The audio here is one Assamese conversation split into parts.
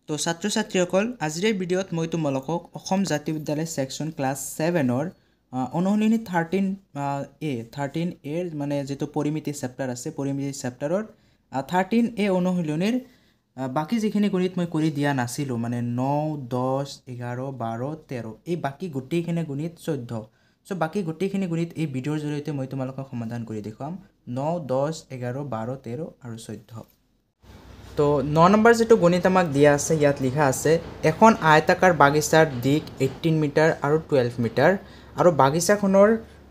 তো ছাত্ৰ ছাত্ৰীসকল আজিৰ ভিডিঅ'ত মই তোমালোকক অসম জাতীয় বিদ্যালয় সেকশন ক্লাছ 7ৰ অনুশীলনী 13A মানে যেটো পৰিমিতি চেপ্টাৰ আছে পৰিমিতি চেপ্টাৰৰ 13A অনুশীলনীৰ বাকি যিখিনি গণিত মই কৰি দিয়া নাছিলো মানে 9 10 11 12 13 এই বাকি গোটেইখিনি গণিত 14 সো বাকি গোটেইখিনি গণিত এই ভিডিঅ'ৰ জৰিয়তে মই তোমালোকক সমাধান কৰি দেখুৱাম 9 10 11 12 13 আৰু 14 তো 9 নম্বৰ যেটো গণিত আমাক দিয়া আছে ইয়াত লিখা আছে এখন আয়তাকাৰ বাগিচাৰ দিক 18 মিটাৰ আৰু 12 মিটাৰ আৰু বাগিচাখনৰ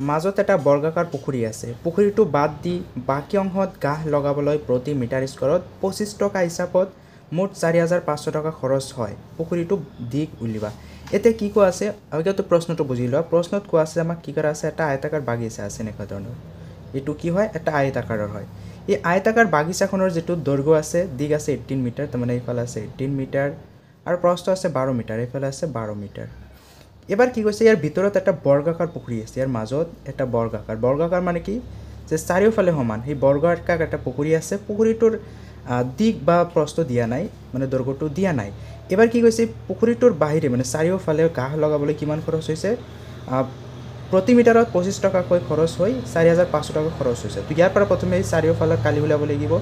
মাজত এটা বৰ্গাকাৰ পুখুৰী আছে পুখুৰীটো বাদ দি বাকি অংশত গাহ লগাবলৈ প্ৰতি মিটাৰ স্কয়াৰত 25 টকা হিচাপত মুঠ 4500 টকা খৰচ হয় পুখুৰীটো দিক উলিবা এতে কি কোৱা আছে আগতে প্ৰশ্নটো বুজি লোৱা প্ৰশ্নত কোৱা আছে আমাক কি কৰা আছে এটা আয়তাকাৰ বাগিচা আছে এনেকুৱা ধৰণৰ এটো কি হয় এটা আয়তাকাৰৰ হয় এই আয়তাকাৰ বাগিচাখনৰ যেটো দৈৰ্ঘ্য আছে দিক আছে 18 মিটাৰ তাৰমানে ইফালে আছে 18 মিটাৰ আৰু প্ৰস্থ আছে 12 মিটাৰ ইফালে আছে 12 মিটাৰ এবাৰ কি কৈছে ইয়াৰ ভিতৰত এটা বৰ্গাকাৰ পুখুৰী আছে ইয়াৰ মাজত এটা বৰ্গাকাৰ মানে কি যে চাৰিওফালে সমান এই বৰ্গাকাৰ এটা পুখুৰী আছে পুখুৰীটোৰ দিক বা প্ৰস্থ দিয়া নাই মানে দৈৰ্ঘ্যটো দিয়া নাই এবাৰ কি কৈছে পুখুৰীটোৰ বাহিৰে মানে চাৰিওফালে গাহ লগাবলৈ কিমান খৰচ হৈছে প্ৰতি মিটাৰত 25 টকাকৈ খৰচ হৈ 4500 টকা খৰচ হৈছে তো ইয়াৰ পৰা প্ৰথমে চাৰিওফালে কালি উলাব লাগিব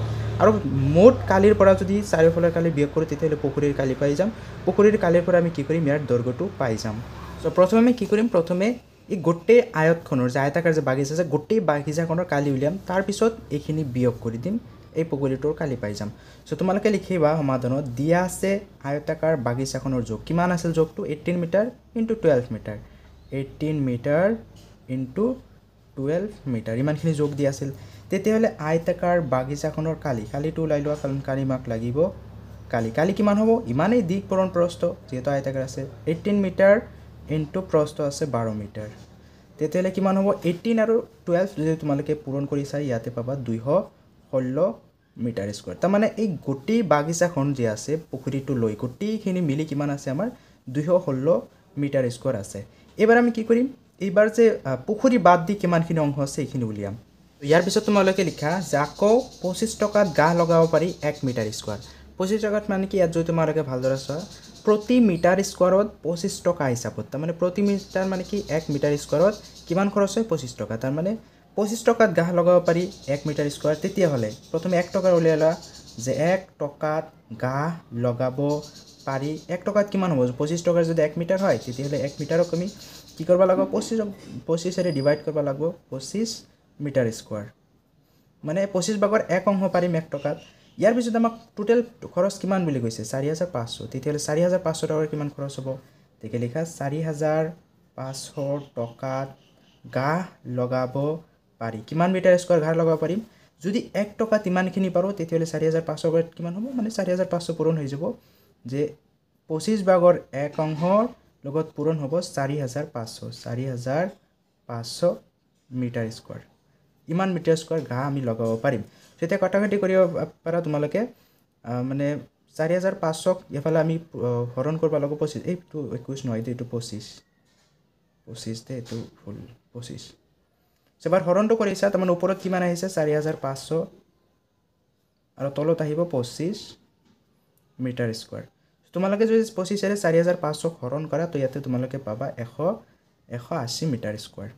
আৰু মোট কালিৰ পৰা যদি চাৰিওফালে কালি বিয়োগ কৰো তেতিয়ালে পুখুৰীৰ কালি পাই যাম পুখুৰীৰ কালিৰ পৰা আমি কি কৰিম ইয়াৰ দৈৰ্ঘ্যটো পাই যাম সো প্ৰথমে আমি কি কৰিম প্ৰথমে এই গোটেই আয়তখনৰ যে আয়তাকাৰ যে বাগিচা আছে গোটেই বাগিচাখনৰ কালি উলিয়াম তাৰ পিছত এইখিনি বিয়োগ কৰি দিম এই পুখুৰীটোৰ কালি পাই যাম সো তোমালোকে লিখিবা সমাধানত দিয়া আছে আয়তাকাৰ বাগিচাখনৰ যোগ কিমান আছিল যোগটো 18 মিটাৰ * 12 মিটাৰ 18 মিটাৰ * 12 মিটাৰ ইমানখিনি যোগ দিয়া আছিল তেতিয়াহলে আয়তাকাৰ বাগিচাখনৰ কালিটো উলাই লোৱা কাৰণ কালি মাক লাগিব কালি কিমান হ'ব ইমানেই দিক পূৰণ প্ৰস্থ যেটো আয়তাকাৰ আছে 18 মিটাৰ * প্ৰস্থ আছে 12 মিটাৰ তেতিয়াহলে কিমান হ'ব 18 আৰু 12 যদি তোমালোকে পূৰণ কৰি চাই ইয়াতে পাবা 216 মিটাৰ স্কয়াৰ তাৰ মানে এই গোটেই বাগিচাখন যে আছে পুখুৰীটো লৈ গোটেইখিনি মিলি কিমান আছে আমাৰ 216 মিটাৰ স্কয়াৰ আছে এবাৰ আমি কি কৰিম এইবাৰ যে পুখুৰী বাদ দি কিমানখিনি অংশ আছে এইখিনি উলিয়াম ইয়াৰ পিছত তোমালোকে লিখা যাকো 25 টকাত গাহ লগাব পাৰি 1 মিটাৰ স্কয়াৰ 25 টকাত মানে কি ইয়াত যদি তোমালোকে ভালদৰে চোৱা প্ৰতি মিটাৰ স্কয়াৰত 25 টকা হিচাপত তাৰ মানে প্ৰতি মিটাৰ মানে কি 1 মিটাৰ স্কয়াৰত কিমান খৰচ হয় 25 টকা তাৰ মানে 25 টকাত গাহ লগাব পাৰি 1 মিটাৰ স্কয়াৰ তেতিয়া হলে প্ৰথমে 1 টকা উলিয়ালা যে 1 টকাত গাহ লগাব পাৰি 1 টকাত কিমান হ'ব 25 টকাৰ যদি 1 মিটাৰ হয় তেতিয়াহলে 1 মিটাৰক আমি কি কৰিব লাগিব 25 এৰে ডিভাইড কৰিব লাগিব 25 মিটাৰ স্কয়াৰ মানে 25 ভাগৰ 1 অংশ পাৰিম 1 টকাত ইয়াৰ পিছত আমাক টোটাল খৰচ কিমান বুলি কৈছে 4500 তেতিয়াহলে 4500 টকাৰ কিমান খৰচ হ'ব তেকে লিখা 4500 টকাত গাহ লগাব পাৰি কিমান মিটাৰ স্কয়াৰ গাহ লগাব পাৰিম যদি 1 টকা ইমানখিনি পাৰো তেতিয়াহলে 4500 ৰ কিমান হ'ব মানে 4500 পূৰণ হৈ যাব যে 25 ভাগৰ 1 অংশৰ লগত পূৰণ হ'ব 4500 মিটাৰ স্কয়াৰ ইমান মিটাৰ স্কয়াৰ গাহ আমি লগাব পাৰিম তেতিয়া কটাকটি কৰিব পাৰা তোমালোকে মানে 4500 এফালে আমি হৰণ কৰিব লাগিব 25 এইটো 21 নহয় এইটো 25 তে এইটো ফুল 25 সেবাৰ হৰণটো কৰিছা তাৰ মানে ওপৰত কিমান আহিছে 4500 আৰু তলত আহিব 25 মিটাৰ স্কয়াৰ তোমালোকে যদি 25 এৰে 4500 হৰণ কৰা তো ইয়াতে তোমালোকে পাবা 180 মিটাৰ স্কয়াৰ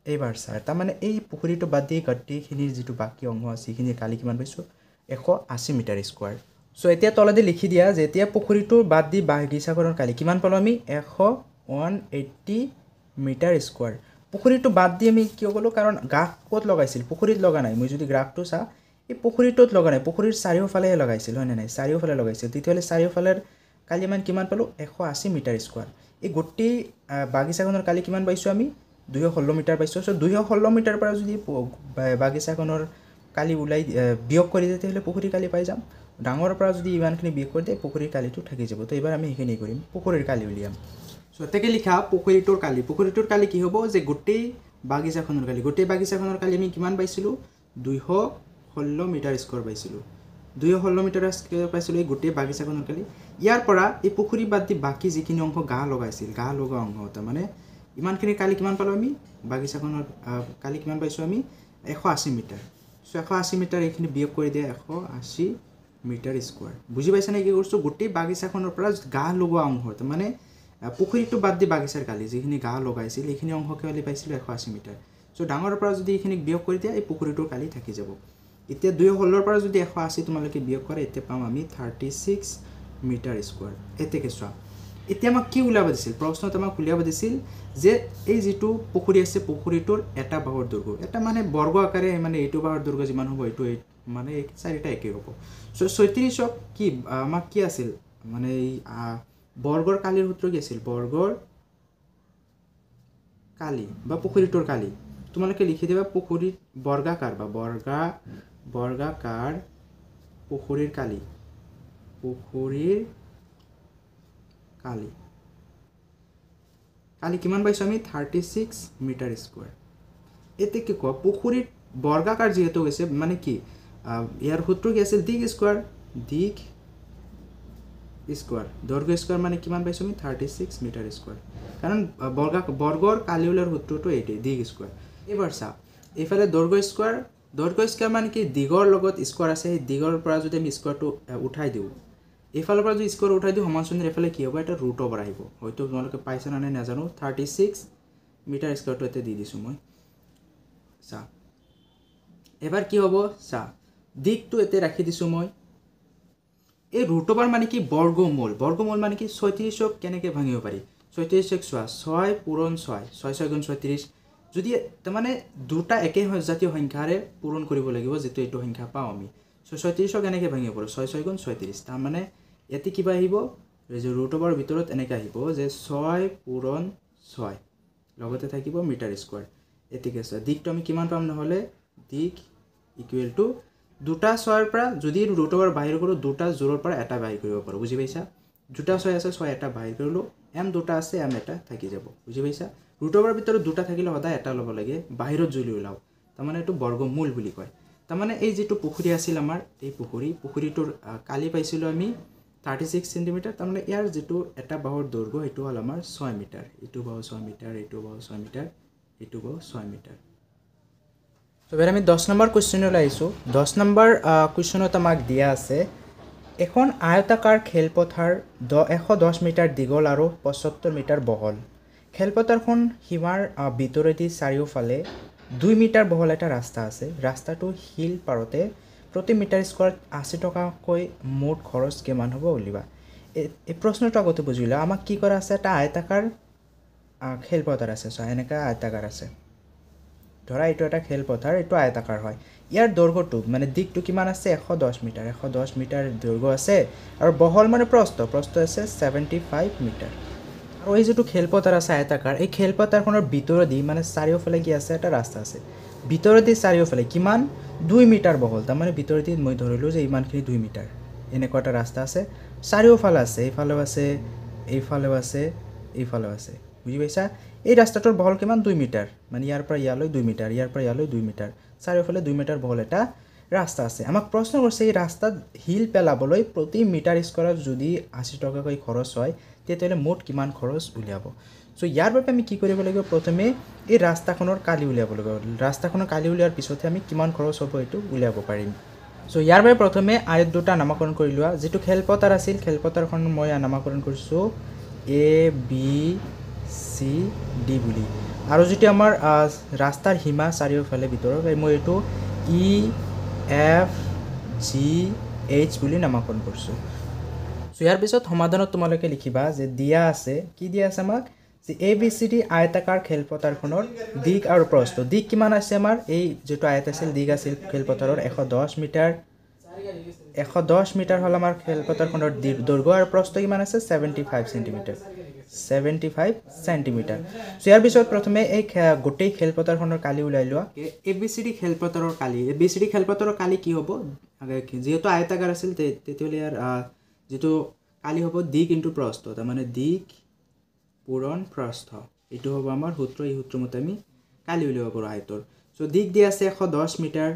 এইবাৰ স্যাৰ তাৰ মানে এই পুখুৰীটো বাদ দি গটেইখিনিৰ যেটো বাকি অংশ আছে এইখিনি কালি কিমান পাইছো 180 মিটাৰ স্কয়াৰ সো এতিয়া তলতে লিখি দিয়া যে এতিয়া পুখুৰীটো বাদ দি বাগিচাখনৰ কালি কিমান পালো আমি 180 মিটাৰ স্কয়াৰ পুখুৰীটো বাদ দি আমি কিয় গলো কাৰণ গাহ ক'ত লগাইছিল পুখুৰীত লগা নাই মই যদি গ্ৰাফটো চা এই পুখুৰীটোত লগা নাই পুখুৰীৰ চাৰিওফালে লগাইছিল হয় নাই চাৰিওফালে লগাইছিল তেতিয়ালে চাৰিওফালৰ কালি মান কিমান পালো 180 মিটাৰ স্কয়াৰ এই গোটেই বাগিচাখনৰ কালি কিমান পাইছো আমি 216 মিটাৰ পাইছো সো 216 মিটাৰ পৰা যদি বাগিচাখনৰ কালি উলাই বিয়োগ কৰি দিতে হলে পুখুৰী কালি পাই যাম ডাঙৰ পৰা যদি ইমানখিনি বিয়োগ কৰি দে পুখুৰীৰ কালিটো থাকি যাব তো এবাৰ আমি এইখিনি কৰিম পুখুৰীৰ কালি উলিয়াম সো তেকে লিখা পুখুৰীটোৰ কালি কি হ'ব যে গোটেই বাগিচাখনৰ কালি আমি কিমান পাইছিলো 216 মিটাৰ স্কয়াৰ পাইছিলো 216 মিটাৰ স্কয়াৰ পাইছিলো এই গোটেই বাগিচাখনৰ কালি ইয়াৰ পৰা এই পুখুৰী বাদ দি বাকি যিখিনি অংশ গাহ লগাইছিল গাহ লগা অংশ তাৰ মানে ইমানখিনি কালি কিমান পালো আমি বাগিচাখনৰ কালি কিমান পাইছো আমি 180 মিটাৰ সো 180 মিটাৰ এইখিনি বিয়োগ কৰি দিয়া 180 মিটাৰ স্কোৱাৰ বুজি পাইছানে কি কৰিছোঁ গোটেই বাগিচাখনৰ পৰা গা লগোৱা অংশ মানে পুখুৰীটো বাদ দি বাগিচাৰ কালি যিখিনি গা লগাইছিল সেইখিনি অংশ কেৱল পাইছিলোঁ 180 মিটাৰ চ' ডাঙৰৰ পৰা যদি এইখিনিক বিয়োগ কৰি দিয়া এই পুখুৰীটোৰ কালি থাকি যাব এতিয়া 2 পৰা যদি 180 তোমালোকে বিয়োগ কৰে এতিয়া পাম আমি 36 মিটাৰ স্কোৱাৰ এতেকে চোৱা এতিয়া আমাক কি উলিয়াব দিছিল প্ৰশ্নত আমাক উলিয়াব দিছিল যে এই যিটো পুখুৰী আছে পুখুৰীটোৰ এটা বাহুৰ দৈৰ্ঘ্য এটা মানে বৰ্গ আকাৰে মানে এইটো বাহুৰ দৈৰ্ঘ্য যিমান হ'ব এইটো মানে চাৰিটা একেই হ'ব চ' 36ক কি আমাক কি আছিল মানে এই বৰ্গৰ কালিৰ সূত্ৰ কি আছিল বৰ্গৰ কালি বা পুখুৰীটোৰ কালি তোমালোকে লিখি দিবা পুখুৰীত বৰ্গাকাৰ বা বৰ্গাকাৰ পুখুৰীৰ কালি কালি কিমান পাইছো আমি 36 মিটাৰ স্কোৱাৰ এতে কি কোৱা পুখুৰীত বৰ্গাকাৰ যেহেতু হৈছে মানে কি ইয়াৰ সূত্ৰ কি আছিল দিক স্কোৱাৰ দৈৰ্ঘ্য স্কোৱাৰ মানে কিমান পাইছো আমি 36 মিটাৰ স্কোৱাৰ কাৰণ বৰ্গৰ কালি ওলাৰ সূত্ৰটো এইটোৱে দিক স্কোৱাৰ এবাৰ চা এইফালে দৈৰ্ঘ্য স্কোৱাৰ মানে কি দিগৰ লগত স্কোৱাৰ আছে সেই দিগৰ পৰা যদি আমি স্কোৱাৰটো উঠাই দিওঁ এইফালৰ পৰা যদি স্কোৱাৰ উঠাই দিওঁ সমানচিনৰ এফালে কি হ'ব এটা ৰুট ওভাৰ আহিব হয়তো তোমালোকে পাইছা নে নাজানো 36 মিটাৰ স্কোৱাৰটো এতে দি দিছোঁ মই চা এবাৰ কি হ'ব চা দিকটো এতে ৰাখি দিছোঁ মই এই ৰুট ওভাৰ মানে কি বৰ্গমূল মানে কি 36ক কেনেকৈ ভাঙিব পাৰি 36ক চোৱা 6 পূৰণ 6 6 গুণ 36 যদি তাৰমানে দুটা একেই জাতীয় সংখ্যাৰে পূৰণ কৰিব লাগিব যেটো এইটো সংখ্যা পাওঁ আমি চ' 36ক কেনেকৈ ভাঙিব পাৰোঁ 6 গুণ 36 তাৰমানে ইয়াতে কিবা আহিব যে ৰুট ওভাৰৰ ভিতৰত এনেকৈ আহিব যে 6 পূৰণ 6 লগতে থাকিব মিটাৰ স্কোৱাৰ এতিকে আছে দিকটো আমি কিমান পাম নহ'লে দিক ইকুৱেল টু দুটা 6ৰ পৰা যদি ৰুট ওভাৰ বাহিৰ কৰোঁ দুটা জোৰৰ পৰা এটা বাহিৰ কৰিব পাৰোঁ বুজি পাইছা দুটা 6 আছে 6 এটা বাহিৰ কৰিলোঁ m দুটা আছে m এটা থাকি যাব বুজি পাইছা ৰুট ওভাৰৰ ভিতৰত দুটা থাকিলে সদায় এটা ল'ব লাগে বাহিৰত যদি ওলাও তাৰমানে এইটো বৰ্গমূল বুলি কয় তাৰমানে এই যিটো পুখুৰী আছিল আমাৰ এই পুখুৰীটোৰ কালি পাইছিলোঁ আমি 36 সেন্টিমিটাৰ তাৰমানে ইয়াৰ যিটো এটা বাহুৰ দৈৰ্ঘ্য এইটো হ'ল আমাৰ 6 মিটাৰ এইটো বাহু 6 মিটাৰ এইটো বাহু 6 মিটাৰ এইটো বাহু 6 মিটাৰ তো এবাৰ আমি 10 নম্বৰ কোৱেশ্চনলৈ আহিছোঁ 10 নম্বৰ কোৱেশ্চনত আমাক দিয়া আছে এখন আয়তাকাৰ খেলপথাৰ 110 মিটাৰ দীঘল আৰু 75 মিটাৰ বহল খেলপথাৰখন সীমাৰ ভিতৰেদি চাৰিওফালে 2 মিটাৰ বহল এটা ৰাস্তা আছে ৰাস্তাটো শিল পাৰতে প্ৰতি মিটাৰ স্কোৱাৰ 80 টকাকৈ মুঠ খৰচ কিমান হ'ব উলিবা এই প্ৰশ্নটো আগতে বুজিলা আমাক কি কৰা আছে এটা আয়তাকাৰ খেলপথাৰ আছে চ এনেকা আয়তাকাৰ আছে ধৰা এইটো এটা খেলপথাৰ এইটো আয়তাকাৰ হয় ইয়াৰ দৈৰ্ঘ্যটো মানে দিকটো কিমান আছে 110 মিটাৰ দৈৰ্ঘ্য আছে আৰু বহল মানে প্ৰস্থ আছে 75 মিটাৰ আৰু এই যেটো খেলপথাৰ আছে আয়তাকাৰ এই খেলপথাৰখনৰ ভিতৰেদি মানে চাৰিওফালে কি আছে এটা ৰাস্তা আছে ভিতৰেদি চাৰিওফালে কিমান 2 মিটাৰ বহল তাৰ মানে ভিতৰেদি মই ধৰিলো যে ইমানখিনি 2 মিটাৰ এনেকুৱা এটা ৰাস্তা আছে চাৰিওফালে আছে এইফালেও আছে বুজি পাইছা এই ৰাস্তাটোৰ বহল কিমান 2 মিটাৰ মানে ইয়াৰ পৰা ইয়ালৈ 2 মিটাৰ ইয়াৰ পৰা ইয়ালৈ 2 মিটাৰ চাৰিওফালে 2 মিটাৰ বহল এটা ৰাস্তা আছে আমাক প্ৰশ্ন কৰিছে এই ৰাস্তাত হিল পেলাবলৈ প্ৰতি মিটাৰ স্কোৱাৰত যদি 80 টকাকৈ খৰচ হয় তেতিয়াহ'লে মুঠ কিমান খৰচ উলিয়াব সো ইয়াৰ বাবে আমি কি কৰিব লাগিব প্ৰথমে এই ৰাস্তাখনৰ কালি উলিয়াব লাগিব ৰাস্তাখনৰ কালি উলিয়াৰ পিছতে আমি কিমান খৰচ হ'ব এটো উলিয়াব পাৰিম সো ইয়াৰ বাবে প্ৰথমে আয়ত দুটা নামকৰণ কৰি লোৱা যেটো খেলপথাৰ আছিল খেলপথাৰখন মই নামকৰণ কৰিছো A B C D বুলি আৰু যেটো আমাৰ ৰাস্তাৰ সীমা চাৰিওফালে ভিতৰত মই এটো E F G H বুলি নামকৰণ কৰিছো সো ইয়াৰ পিছত সমাধানত তোমালোকে লিখিবা যে দিয়া আছে কি দিয়া আছে আমাক যে ABCD আয়তাকাৰ খেলপথাৰখনৰ দিক আৰু প্ৰস্থ দিক কিমান আছে আমাৰ এই যেটো আয়ত আছিল দিক আছিল খেলপথাৰৰ 110 মিটাৰ হল আমাৰ খেলপথাৰখনৰ দৈৰ্ঘ্য আৰু প্ৰস্থ কিমান আছে 75 সেন্টিমিটাৰ সো ইয়াৰ পিছত প্ৰথমে এই গোটেই খেলপথাৰখনৰ কালি উলাই লোৱা ABCD খেলপথাৰৰ কালি কি হ'ব যেহেতু আয়তাকাৰ আছিল তেতিয়ালে ইয়াৰ যেটো কালি হ'ব দিক ইনটু প্ৰস্থ তাৰ মানে দিক পূৰণ প্ৰস্থ এটো হ'ব আমাৰ সূত্ৰ এই সূত্ৰ মতে আমি কালি উলিয়াব পাৰো আয়তৰ সো দিক দিয়া আছে 110 মিটাৰ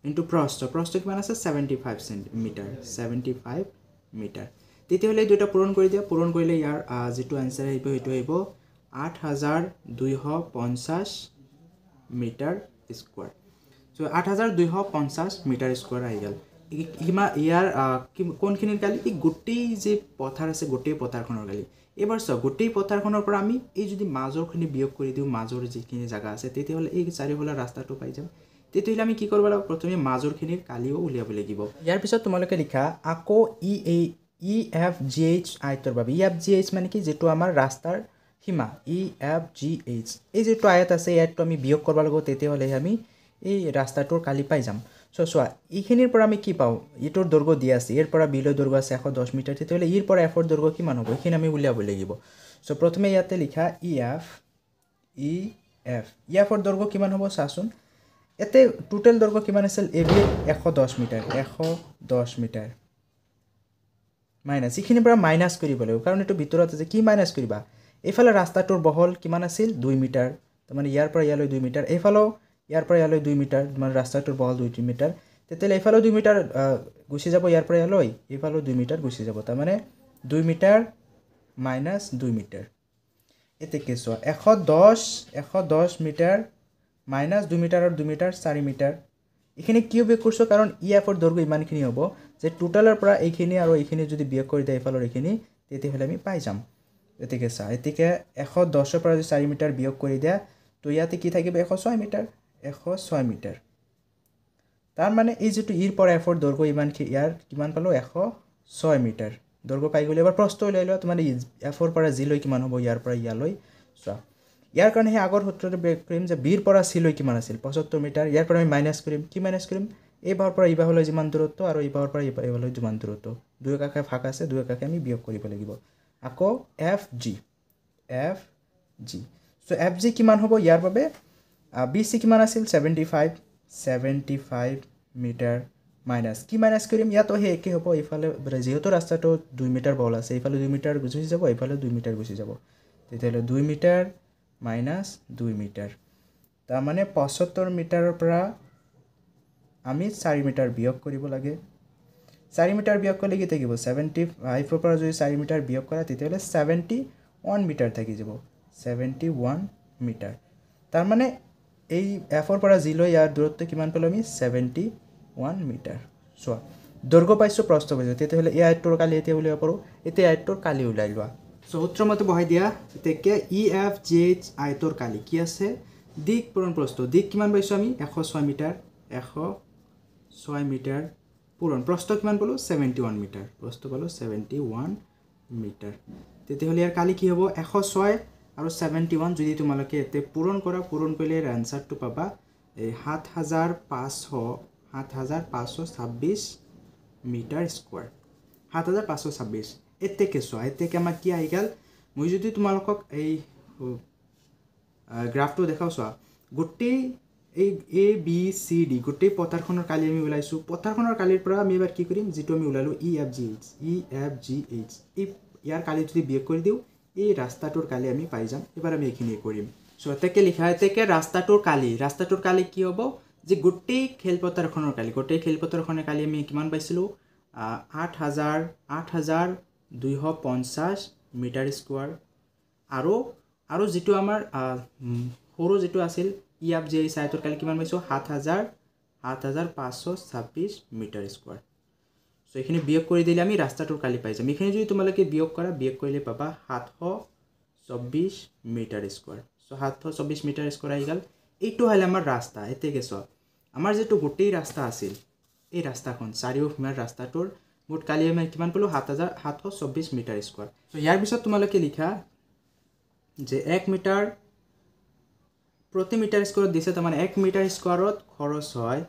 ইনটু প্ৰস্থ কিমান আছে 75 মিটাৰ তেতিয়াহ'লে দুটা পূৰণ কৰি দিয়া পূৰণ কৰিলে ইয়াৰ যেটো আনসাৰ আহিব হেতু আহিব 8250 metre square so 8250 metre square আহি গ'ল ইয়াৰ কোনখিনিৰ কালি এই গোটেই যে পথাৰ আছে গোটেই পথাৰখনৰ কালি এবাৰ চাওক গোটেই পথাৰখনৰ পৰা আমি এই যদি মাজৰখিনি বিয়োগ কৰি দিওঁ মাজৰ যিখিনি জায়গা আছে তেতিয়াহ'লে এই চাৰিওফালৰ ৰাস্তাটো পাই যাম তেতিয়াহ'লে আমি কি কৰিব লাগিব প্ৰথমে মাজৰখিনিৰ কালিও উলিয়াব লাগিব ইয়াৰ পিছত তোমালোকে লিখা আকৌ EFGH আয়তৰ বাবে EFGH মানে কি যেটো আমাৰ ৰাস্তাৰ সীমা EFGH এই যেটো আয়ত আছে ইয়াতো আমি বিয়োগ কৰিব লাগিব তেতিয়াহ'লে আমি এই ৰাস্তাটোৰ কালি পাই যাম সো চোৱা এইখিনিৰ পৰা আমি কি পাওঁ ইটোৰ দৈৰ্ঘ্য দিয়া আছে ইয়াৰ পৰা বিলৈ দৈৰ্ঘ্য আছে 110 মিটাৰ তেতিয়াহ'লে ইয়াৰ পৰা এফৰ দৈৰ্ঘ্য কিমান হ'ব এইখিনি আমি উলিয়াব লাগিব সো প্ৰথমে ইয়াতে লিখা EFৰ দৈৰ্ঘ্য কিমান হ'ব চাচোন এতে টোটাল দৈৰ্ঘ্য কিমান আছিল AB 110 মিটাৰ 110 মিটাৰ মাইনাস এইখিনিৰ পৰা মাইনাস কৰিব লাগিব কাৰণ এটো ভিতৰত আছে কি মাইনাস কৰিবা এইফালে ৰাস্তাটোৰ বহল কিমান আছিল 2 মিটাৰ মানে ইয়াৰ পৰা ইয়ালৈ 2 মিটাৰ এইফালে ইয়াৰ পৰা ইয়ালৈ 2 মিটাৰ মানে ৰাস্তাটোৰ বহল 2 মিটাৰ তেতিয়ালে এইফালে 2 মিটাৰ গুছি যাব ইয়াৰ পৰা ইয়ালৈ এইফালে 2 মিটাৰ গুছি যাব তাৰ মানে 2 মিটাৰ মাইনাস 2 মিটাৰ এতে কি চোৱা 110 মিটাৰ মাইনাস 2 মিটাৰ আৰু 2 মিটাৰ 4 মিটাৰ এখানে কিউ বিয়োগ কৰছো কাৰণ EFৰ দৈৰ্ঘ্য ইমানখিনি হ'ব যে টোটালৰ পৰা এইখিনি আৰু এইখিনি যদি বিয়োগ কৰি দেই ইফালৰ এইখিনি তেতিয়াহ'লে আমি পাই যাম এতিকে চা এতিকে 110 পৰা যদি 4 মিটাৰ বিয়োগ কৰি দিয়া তো ইয়াতে কি থাকিব 106 মিটাৰ 106 মিটাৰ তাৰ মানে এই যেটো ইৰ পৰা এফৰ দৈৰ্ঘ্য ইমানখিনি ইয়াৰ কিমান পালো 106 মিটাৰ দৈৰ্ঘ্য পাই গলে এবাৰ প্ৰশ্ন লৈ লও তোমাৰ এফৰ পৰা জি লৈ কিমান হ'ব ইয়াৰ পৰা ইয়ালৈ চোৱা ইয়াৰ কাৰণে হে আগৰ সূত্ৰটো ব্ৰেক কৰিম যে বিৰ পৰা সি লৈ কিমান আছিল 75 মিটাৰ ইয়াৰ পৰা আমি মাইনাস কৰিম কি মাইনাস কৰিম এই বাহৰ পৰা এই বাহলৈ যিমান দূৰত্ব আৰু এই বাহৰ পৰা এই বাহলৈ যিমান দূৰত্ব দুই কাষে ভাগ আছে দুই কাষে আমি বিয়োগ কৰিব লাগিব আকৌ FG সো FG কিমান হ'ব ইয়াৰ বাবে BC কিমান আছিল 75 মিটাৰ মাইনাস কি মাইনাস কৰিম ইয়াতো হে একে হ'ব ইফালে যেহেতু ৰাস্তাটো 2 মিটাৰ বহল আছে ইফালে 2 মিটাৰ গুছি যাব ইফালে 2 মিটাৰ গুছি যাব তেতিয়ালে 2 মিটাৰ মাইনাস 2 মিটাৰ তাৰ মানে 75 মিটাৰৰ পৰা আমি 4 মিটাৰ বিয়োগ কৰিব লাগে 4 মিটাৰ বিয়োগ কৰিলে কি থাকিব 75 ৰ পৰা যদি 4 মিটাৰ বিয়োগ কৰা তেতিয়ালে 71 মিটাৰ থাকি যাব 71 মিটাৰ তাৰ মানে এই এফৰ পৰা জি লৈ ইয়াৰ দূৰত্ব কিমান পালো আমি 71 মিটাৰ চোৱা দৈৰ্ঘ্য পাইছো প্ৰস্থ পাইছো তেতিয়াহ'লে এই আয়তৰ কালি এতিয়া উলিয়াব পাৰো এতিয়া আয়তৰ কালি উলাই লোৱা সূত্ৰ মতে বহাই দিয়া তেকে EFGH আয়তৰ কালি কি আছে দিক পূৰণ প্ৰস্থ দিক কিমান পাইছো আমি 106 মিটাৰ 106 মিটাৰ পূৰণ প্ৰস্থ কিমান পালো 71 মিটাৰ প্ৰস্থ পালো 71 মিটাৰ তেতিয়াহ'লে ইয়াৰ কালি কি হ'ব 106 আৰু 71 যদি তোমালোকে এতে পূৰণ কৰা পূৰণ কৰিলে আনসাৰটো পাবা 7526 মিটাৰ স্কয়াৰ 7526 এতেকে চোৱা এতেকে আমাৰ কি আহি গল মই যদি তোমালোকক এই গ্ৰাফটো দেখাও চোৱা গোটেই এই ABCD গোটেই পথাৰখনৰ কালি আমি উলাইছো পথাৰখনৰ কালিৰ পৰা আমি এবাৰ কি কৰিম যেটো আমি উলালো EFGH এই ইয়াৰ কালি যদি বিয়োগ কৰি দিও এই ৰাস্তাটোৰ কালি আমি পাই যাম এবাৰ আমি এইখিনি কৰিম সো এতেকে লিখা এতেকে ৰাস্তাটোৰ কালি কি হ'ব যে গোটেই খেলপথাৰখনৰ কালি আমি কিমান পাইছিলো 8250 মিটাৰ স্কয়াৰ আৰু যেটো আমাৰ সৰু যেটো আছিল EFGH আয়তৰ কালি কিমান পাইছো 7526 মিটাৰ স্কয়াৰ সো এখিনি বিয়োগ কৰি দিলে আমি ৰাস্তাটোৰ কালি পাই যাম এখিনি যদি তোমালোকে বিয়োগ কৰা বিয়োগ কৰিলে পাবা 724 metre square so 724 metre square আহি গল এইটো হল আমাৰ ৰাস্তা এতেকে চোৱা আমাৰ যেটো গোটেই ৰাস্তা আছিল এই ৰাস্তাখন চাৰিওফালৰ ৰাস্তাটোৰ মোট কালি আমি কিমান পালো 7724 মিটাৰ স্কয়াৰ সো ইয়াৰ পিছত তোমালোকে লিখা যে 1 মিটাৰ প্ৰতি মিটাৰ স্কয়াৰত দিছে তাৰ মানে 1 মিটাৰ স্কয়াৰত খৰচ হয়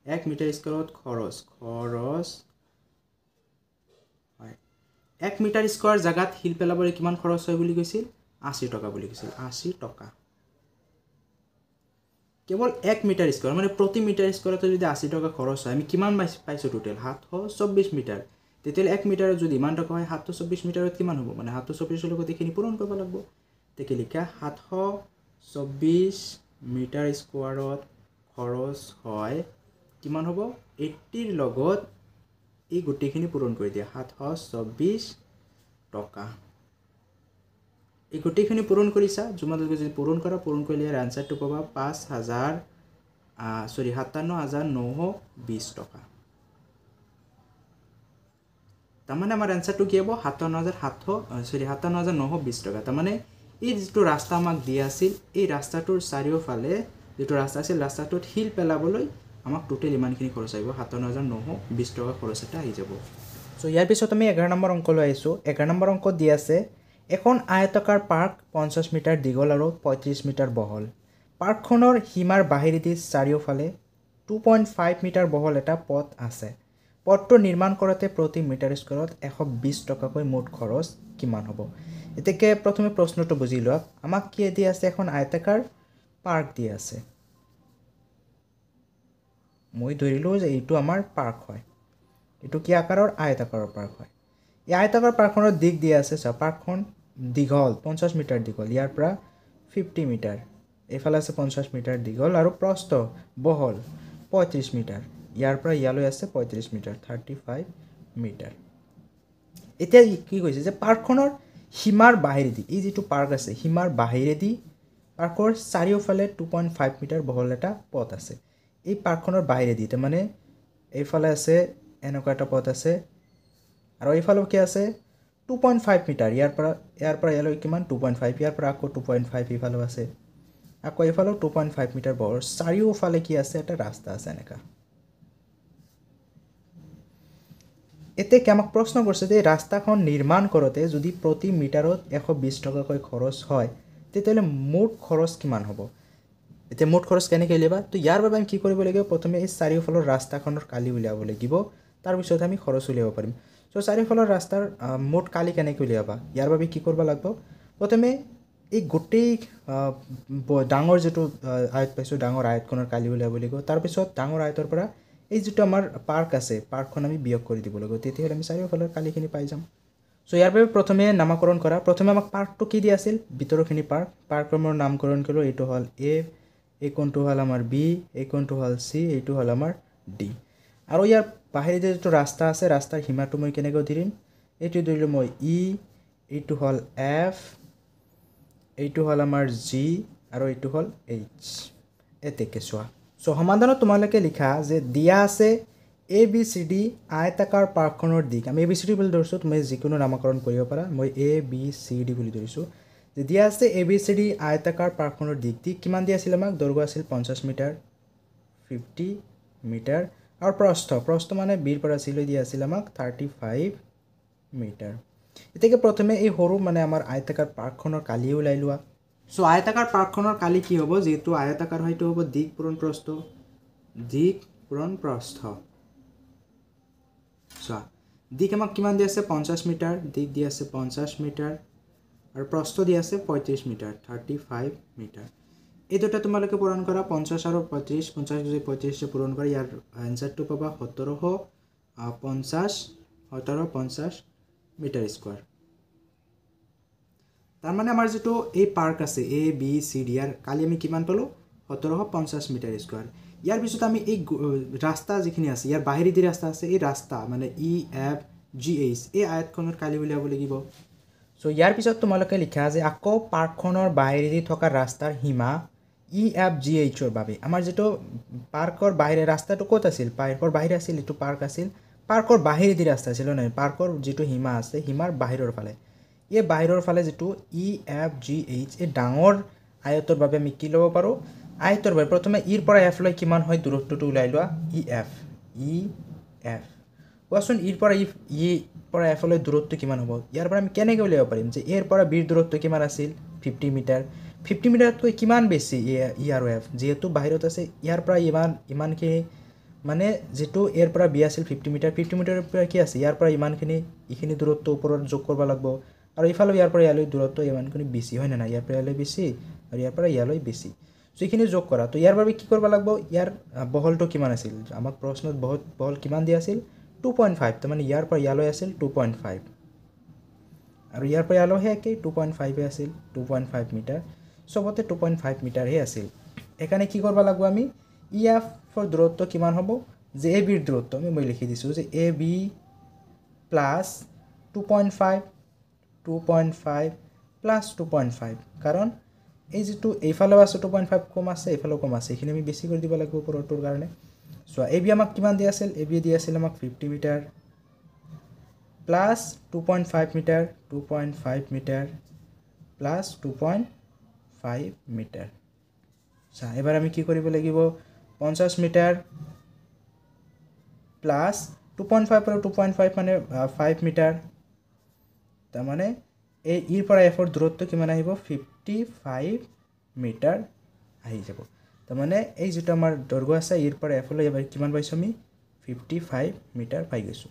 1 মিটাৰ স্কয়াৰত খৰচ হয় 1 মিটাৰ স্কয়াৰ জাগাত হিল পেলাবলৈ কিমান খৰচ হয় বুলি কৈছিল 80 টকা বুলি কৈছিল 80 টকা কেৱল 1 মিটাৰ স্কয়াৰ মানে প্ৰতি মিটাৰ স্কয়াৰত যদি 80 টকা খৰচ হয় আমি কিমান পাইছো টোটাল 724 মিটাৰ তেতিয়ালে 1 মিটাৰত যদি ইমান টকা হয় 724 মিটাৰত কিমান হ'ব মানে 724 লগত এখিনি পূৰণ কৰিব লাগিব তেকে লিখা 724 মিটাৰ স্কয়াৰত খৰচ হয় কিমান হ'ব 80 ৰ লগত এই গোটেইখিনি পূৰণ কৰি দিয়া 724 টকা এই গোটেইখিনি পূৰণ কৰিছা জুমাদলকে যদি পূৰণ কৰা পূৰণ কৰিলে ইয়াৰ আনসাৰটো পাবা 5000 57,920 টকা তাৰমানে আমাৰ এনসাৰটো কি হ'ব 57,920 টকা তাৰমানে এই যেটো ৰাস্তা আমাক দিয়া আছিল এই ৰাস্তাটোৰ চাৰিওফালে যেটো ৰাস্তা আছিল ৰাস্তাটোত হিল পেলাবলৈ আমাক টোটাল ইমানখিনি খৰচ আহিব 57,920 টকা খৰচ এটা আহি যাব সো ইয়াৰ পিছত আমি 11 নম্বৰ অংক লৈ আহিছো 11 নম্বৰ অংকত দি আছে এখন আয়তাকাৰ পাৰ্ক 50 মিটাৰ দীঘল আৰু 35 মিটাৰ বহল পাৰ্কখনৰ সীমাৰ বাহিৰেদি চাৰিওফালে 2.5 মিটাৰ বহল এটা পথ আছে পথটো নিৰ্মাণ কৰোঁতে প্ৰতি মিটাৰ স্কোৱাৰত 120 টকাকৈ মুঠ খৰচ কিমান হ'ব এতেকে প্ৰথমে প্ৰশ্নটো বুজি লোৱা আমাক কি দি আছে এখন আয়তাকাৰ পাৰ্ক দি আছে মই ধৰিলো যে এইটো আমাৰ পাৰ্ক হয় এইটো কি আকাৰৰ আয়তাকাৰৰ পাৰ্ক হয় এই আয়তাকাৰ পাৰ্কখনৰ দিক দিয়া আছে সা পাৰ্কখন দীঘল 50 মিটাৰ দীঘল ইয়াৰ পৰা 50 মিটাৰ এফালে আছে 50 মিটাৰ দীঘল আৰু প্ৰস্থ বহল 35 মিটাৰ ইয়াৰ পৰা ইয়ালৈ আছে 35 মিটাৰ 35 মিটাৰ এতিয়া কি কৈছে যে পাৰ্কখনৰ সীমাৰ বাহিৰেদি এই যেটো পাৰ্ক আছে সীমাৰ বাহিৰেদি পাৰ্কৰ চাৰিওফালে 2.5 মিটাৰ বহল এটা পথ আছে এই পাৰ্কখনৰ বাহিৰেদি মানে এইফালে আছে এনেকুৱা এটা পথ আছে আৰু এইফালে কি আছে 2.5 মিটাৰ ইয়াৰ পৰা ইয়ালৈ কিমান 2.5 ইয়াৰ পৰা আকৌ 2.5 ইফালে আছে আকৌ এইফালে 2.5 মিটাৰ বহল চাৰিওফালে কি আছে এটা ৰাস্তা আছে এনেকা এতে কি আমাক প্ৰশ্ন কৰিছে যে ৰাস্তাখন নিৰ্মাণ কৰোতে যদি প্ৰতি মিটাৰত 120 টকাকৈ খৰচ হয় তেতিয়ালে মুঠ খৰচ কিমান হ'ব এতে মুঠ খৰচ কেনেকৈ উলিয়াবা তো ইয়াৰ বাবে আমি কি কৰিব লাগিব প্ৰথমে এই চাৰিওফালৰ ৰাস্তাখনৰ কালি উলিয়াব লাগিব তাৰ পিছত আমি খৰচ উলিয়াব পাৰিম সো চাৰিওফালৰ ৰাস্তাৰ মুঠ কালি কেনেকৈ উলিয়াবা ইয়াৰ বাবে কি কৰিব লাগিব প্ৰথমে এই গোটেই ডাঙৰ যেটো আয়ত পাইছো ডাঙৰ আয়তখনৰ কালি উলিয়াব লাগিব তাৰ পিছত ডাঙৰ আয়তৰ পৰা এই যেটো আমাৰ পাৰ্ক আছে পাৰ্কখন আমি বিয়োগ কৰি দিব লাগিব তেতিয়া আমি চাৰিওফালৰ কালিখিনি পাই যাম সো ইয়াৰ বাবে প্ৰথমে নামকৰণ কৰা প্ৰথমে আমাক পাৰ্কটো কি দি আছিল ভিতৰখিনি পাৰ্কৰ নামকৰণ কৰিলো এইটো হল এ এই কোণটো হল আমাৰ বি এই কোণটো হল সি এইটো হল আমাৰ ডি আৰু ইয়াৰ বাহিৰে যেটো ৰাস্তা আছে ৰাস্তাৰ সীমাটো মই কেনেকৈ ধৰিম এইটো ধৰিলো মই ই এইটো হল এফ এইটো হল আমাৰ জি আৰু এইটো হল এইচ এতেকে চোৱা সো সমাধানত তোমালোকে লিখা যে দিয়া আছে এ বি সি ডি আয়তাকাৰ পাৰ্কখনৰ দিক আমি এ বি সি ডি বুলি ধৰিছো তুমি যিকোনো নামকৰণ কৰিব পাৰা মই এ বি সি ডি বুলি ধৰিছো যে দিয়া আছে এ বি সি ডি আয়তাকাৰ পাৰ্কখনৰ দিক কিমান দিয়া আছিল আমাক দৈৰ্ঘ্য আছিল 50 মিটাৰ 50 মিটাৰ আৰু প্ৰস্থ মানে বিৰ পৰা চিলৈ দিয়া আছিল আমাক 35 মিটাৰ এতেকে প্ৰথমে এই সৰু মানে আমাৰ আয়তাকাৰ পাৰ্কখনৰ কালি উলাই লোৱা সো আয়তাকাৰ পাৰ্কখনৰ কালি কি হ'ব যেটো আয়তাকাৰ হয়তো হ'ব দিক পূৰণ প্ৰস্থ সো দিক আমাক কিমান দিয়া আছে 50 মিটাৰ দিক দিয়া আছে 50 মিটাৰ আৰু প্ৰস্থ দিয়া আছে 35 মিটাৰ 35 মিটাৰ এই দুটা তোমালোকে পূৰণ কৰা 50 আৰু 35 50 যদি 35 ৰে পূৰণ কৰা ইয়াৰ আনসাৰটো পাবা 1750 মিটাৰ স্কয়াৰ তাৰ মানে আমাৰ যেটো এই পাৰ্ক আছে এ বি সি ডি ইয়াৰ কালি আমি কিমান পালো 1750 মিটাৰ স্কয়াৰ ইয়াৰ পিছত আমি এই ৰাস্তা যিখিনি আছে ইয়াৰ বাহিৰেদি ৰাস্তা আছে এই ৰাস্তা মানে ই এফ জি এইচ এই আয়তখনৰ কালি উলিয়াব লাগিব সো ইয়াৰ পিছত তোমালোকে লিখা যে আকৌ পাৰ্কখনৰ বাহিৰেদি থকা ৰাস্তাৰ সীমা ই এফ জি এইচৰ বাবে আমাৰ যেটো পাৰ্কৰ বাহিৰে ৰাস্তাটো ক'ত আছিল পাৰ্কৰ বাহিৰে আছিল এটো পাৰ্ক আছিল পাৰ্কৰ বাহিৰেদি ৰাস্তা আছিল না পাৰ্কৰ যেটো সীমা আছে সীমাৰ বাহিৰৰ ফালে এই বাহিৰৰ ফালে যেটো ই এফ জি এইচ এই ডাঙৰ আয়তৰ বাবে আমি কি ল'ব পাৰো আয়তৰ বাবে প্ৰথমে ইৰ পৰা এফ লৈ কিমান হয় দূৰত্বটো উলাই লোৱা ই এফ কোৱাচোন ইৰ পৰা ই পৰা এফ লৈ দূৰত্ব কিমান হ'ব ইয়াৰ পৰা আমি কেনেকৈ উলিয়াব পাৰিম যে এৰ পৰা বিৰ দূৰত্ব কিমান আছিল 50 মিটাৰ 50 মিটাৰতকৈ কিমান বেছি ই আৰু এফ যেহেতু বাহিৰত আছে ইয়াৰ পৰা ইমানখিনি মানে যেটো এৰ পৰা বি আছিল 50 মিটাৰৰ পৰা কি আছে ইয়াৰ পৰা ইমানখিনি ইখিনি দূৰত্ব ওপৰত যোগ কৰিব লাগিব আৰু ইফালে ইয়াৰ পৰা ইয়ালৈ দূৰত্ব ইমানখিনি বেছি হয় না ইয়াৰ পৰা ইয়ালৈ বেছি আৰু ইয়াৰ পৰা ইয়ালৈ বেছি সো ইখিনি যোগ কৰা তো ইয়াৰ বাবে কি কৰিব লাগিব ইয়াৰ বহলটো কিমান আছিল আমাক প্ৰশ্নত বহল কিমান দিয়া আছিল 2.5 তো মানে ইয়াৰ পৰা ইয়ালৈ আছিল 2.5 আৰু ইয়াৰ পৰা ইয়ালৈ কি 2.5 আছিল 2.5 মিটাৰ সবতে 2.5 মিটাৰ হে আছিল এখানে কি কৰিব লাগিব আমি ই এফ ফৰ দূৰত্ব কিমান হ'ব যে এ বিৰ দূৰত্ব মই লিখি দিছো যে এ বি প্লাস 2.5 প্লাস 2.5 কাৰণ এই যেটো এইফালেও আছে 2.5 কম আছে এইফালেও কম আছে এইখিনি আমি বেছি কৰি দিব লাগিব ওপৰটোৰ কাৰণে সো এবি আমাক কিমান দি আছিল এবি দি আছিল আমাক 50 metre plus 2.5 metre 2.5 metre plus 2.5 metre সা এবাৰ আমি কি কৰিব লাগিব 50 মিটাৰ প্লাস 2.5 আৰু 2.5 মানে 5 মিটাৰ তাৰ মানে এই ইৰ পৰা এফৰ দূৰত্ব কিমান আহিব 55 মিটাৰ আহি যাব তাৰ মানে এই যেটো আমাৰ দৈৰ্ঘ্য আছে ইৰ পৰা এফলৈ এবাৰ কিমান পাইছো আমি 55 মিটাৰ পাই গৈছো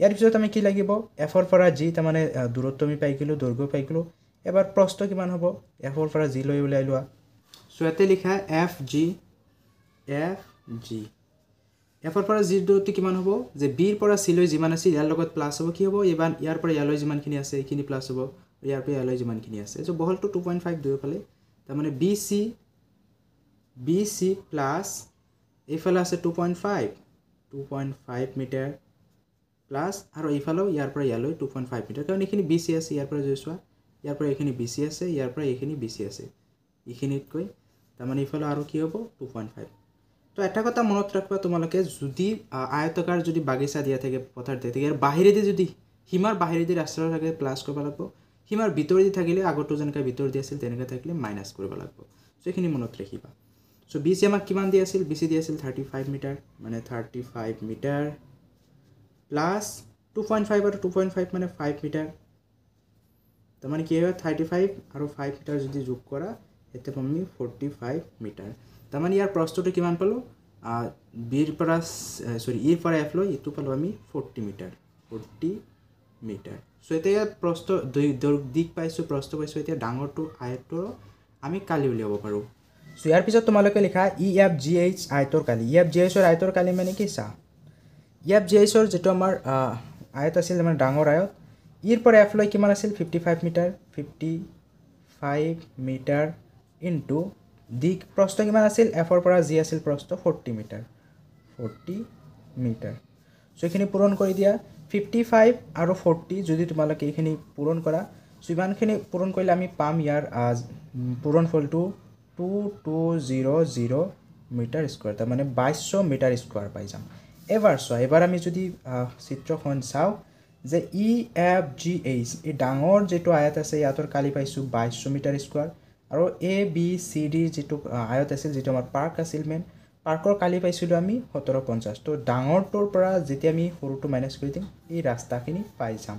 ইয়াৰ পিছত আমি কি লাগিব এফৰ পৰা জি তাৰ মানে দূৰত্ব আমি পাই গলো দৈৰ্ঘ্য পাই গলো এবাৰ প্ৰস্থ কিমান হ'ব এফৰ পৰা জি লৈ উলাই লোৱা সো এতে লিখা এফ জি এফৰ পৰা জি দূৰত্ব কিমান হ'ব যে বিৰ পৰা সি লৈ যিমান আছে ইয়াৰ লগত প্লাস হ'ব কি হ'ব এবাৰ ইয়াৰ পৰা ইয়ালৈ যিমানখিনি আছে এইখিনি প্লাস হ'ব ইয়াৰ পৰা ইয়ালৈ যিমানখিনি আছে সো বহলটো 2.5 দুই ফালে তাৰ মানে BC প্লাস এইফালে আছে 2.5 মিটাৰ প্লাস আৰু এইফালেও ইয়াৰ পৰা ইয়ালৈ 2.5 মিটাৰ কাৰণ এইখিনি BC আছে ইয়াৰ পৰা জোছোৱা ইয়াৰ পৰা এইখিনি BC আছে ইয়াৰ পৰা এইখিনি BC আছে এইখিনিতকৈ তাৰ মানে এইফালে আৰু কি হ'ব 2.5 তো এটা কথা মনত ৰাখবা তোমালোকে যদি আয়তাকাৰ যদি বাগিচা দিয়া থাকে পথাৰ দিয়া থাকে বাহিৰেদি যদি সীমাৰ বাহিৰেদি ৰাস্তা থাকে প্লাস কৰিব লাগিব সীমাৰ ভিতৰেদি থাকিলে আগটো যেনেকা ভিতৰ দি আছিল তেনেকা থাকিলে মাইনাস কৰিব লাগিব সো এখিনি মনত ৰাখিবা সো BC আমাক কিমান দি আছিল BC দি আছিল 35 মিটাৰ মানে 35 মিটাৰ প্লাস 2.5 আৰু 2.5 মানে 5 মিটাৰ তাৰ মানে কি হয় 35 আৰু 5 মিটাৰ যদি যোগ কৰা এতে আমি 45 মিটাৰ তাৰ মানে ইয়াৰ প্ৰস্থটো কিমান পালো বিৰ পৰা ইৰ পৰা এফ লৈ ইটো পালো আমি 40 মিটাৰ সো এতিয়া প্ৰস্থ দিক পাইছো প্ৰস্থ পাইছো এতিয়া ডাঙৰটো আয়তৰ আমি কালি উলিয়াব পাৰো সো ইয়াৰ পিছত তোমালোকে লিখা EFGH আয়তৰ কালি EFGH ৰ আয়তৰ কালি মানে কি চা EFGH ৰ যেটো আমাৰ আয়ত আছিল মানে ডাঙৰ আয়ত ইৰ পৰা এফ লৈ কিমান আছিল 55 মিটাৰ ইনটু দিক প্ৰস্থ কিমান আছিল এফৰ পৰা জি আছিল প্ৰস্থ 40 মিটাৰ সো এখিনি পূৰণ কৰি দিয়া 55 আৰু 40 যদি তোমালোকে এখিনি পূৰণ কৰা সো ইমানখিনি পূৰণ কৰিলে আমি পাম ইয়াৰ পূৰণ ফলটো 2200 মিটাৰ স্কয়াৰ তাৰ মানে 2200 মিটাৰ স্কয়াৰ পাই যাম এবাৰ আমি যদি চিত্ৰখন চাও যে EFGH এই ডাঙৰ যেটো আয়ত আছে ইয়াতৰ কালি পাইছো 2200 মিটাৰ স্কয়াৰ আৰু ABCD যেটো আয়ত আছিল যেটো আমাৰ পাৰ্ক আছিল মেন পাৰ্কৰ কালি পাইছিলো আমি 1750 তো ডাঙৰটোৰ পৰা যেতিয়া আমি সৰুটো মাইনাস কৰি দিম এই ৰাস্তাখিনি পাই যাম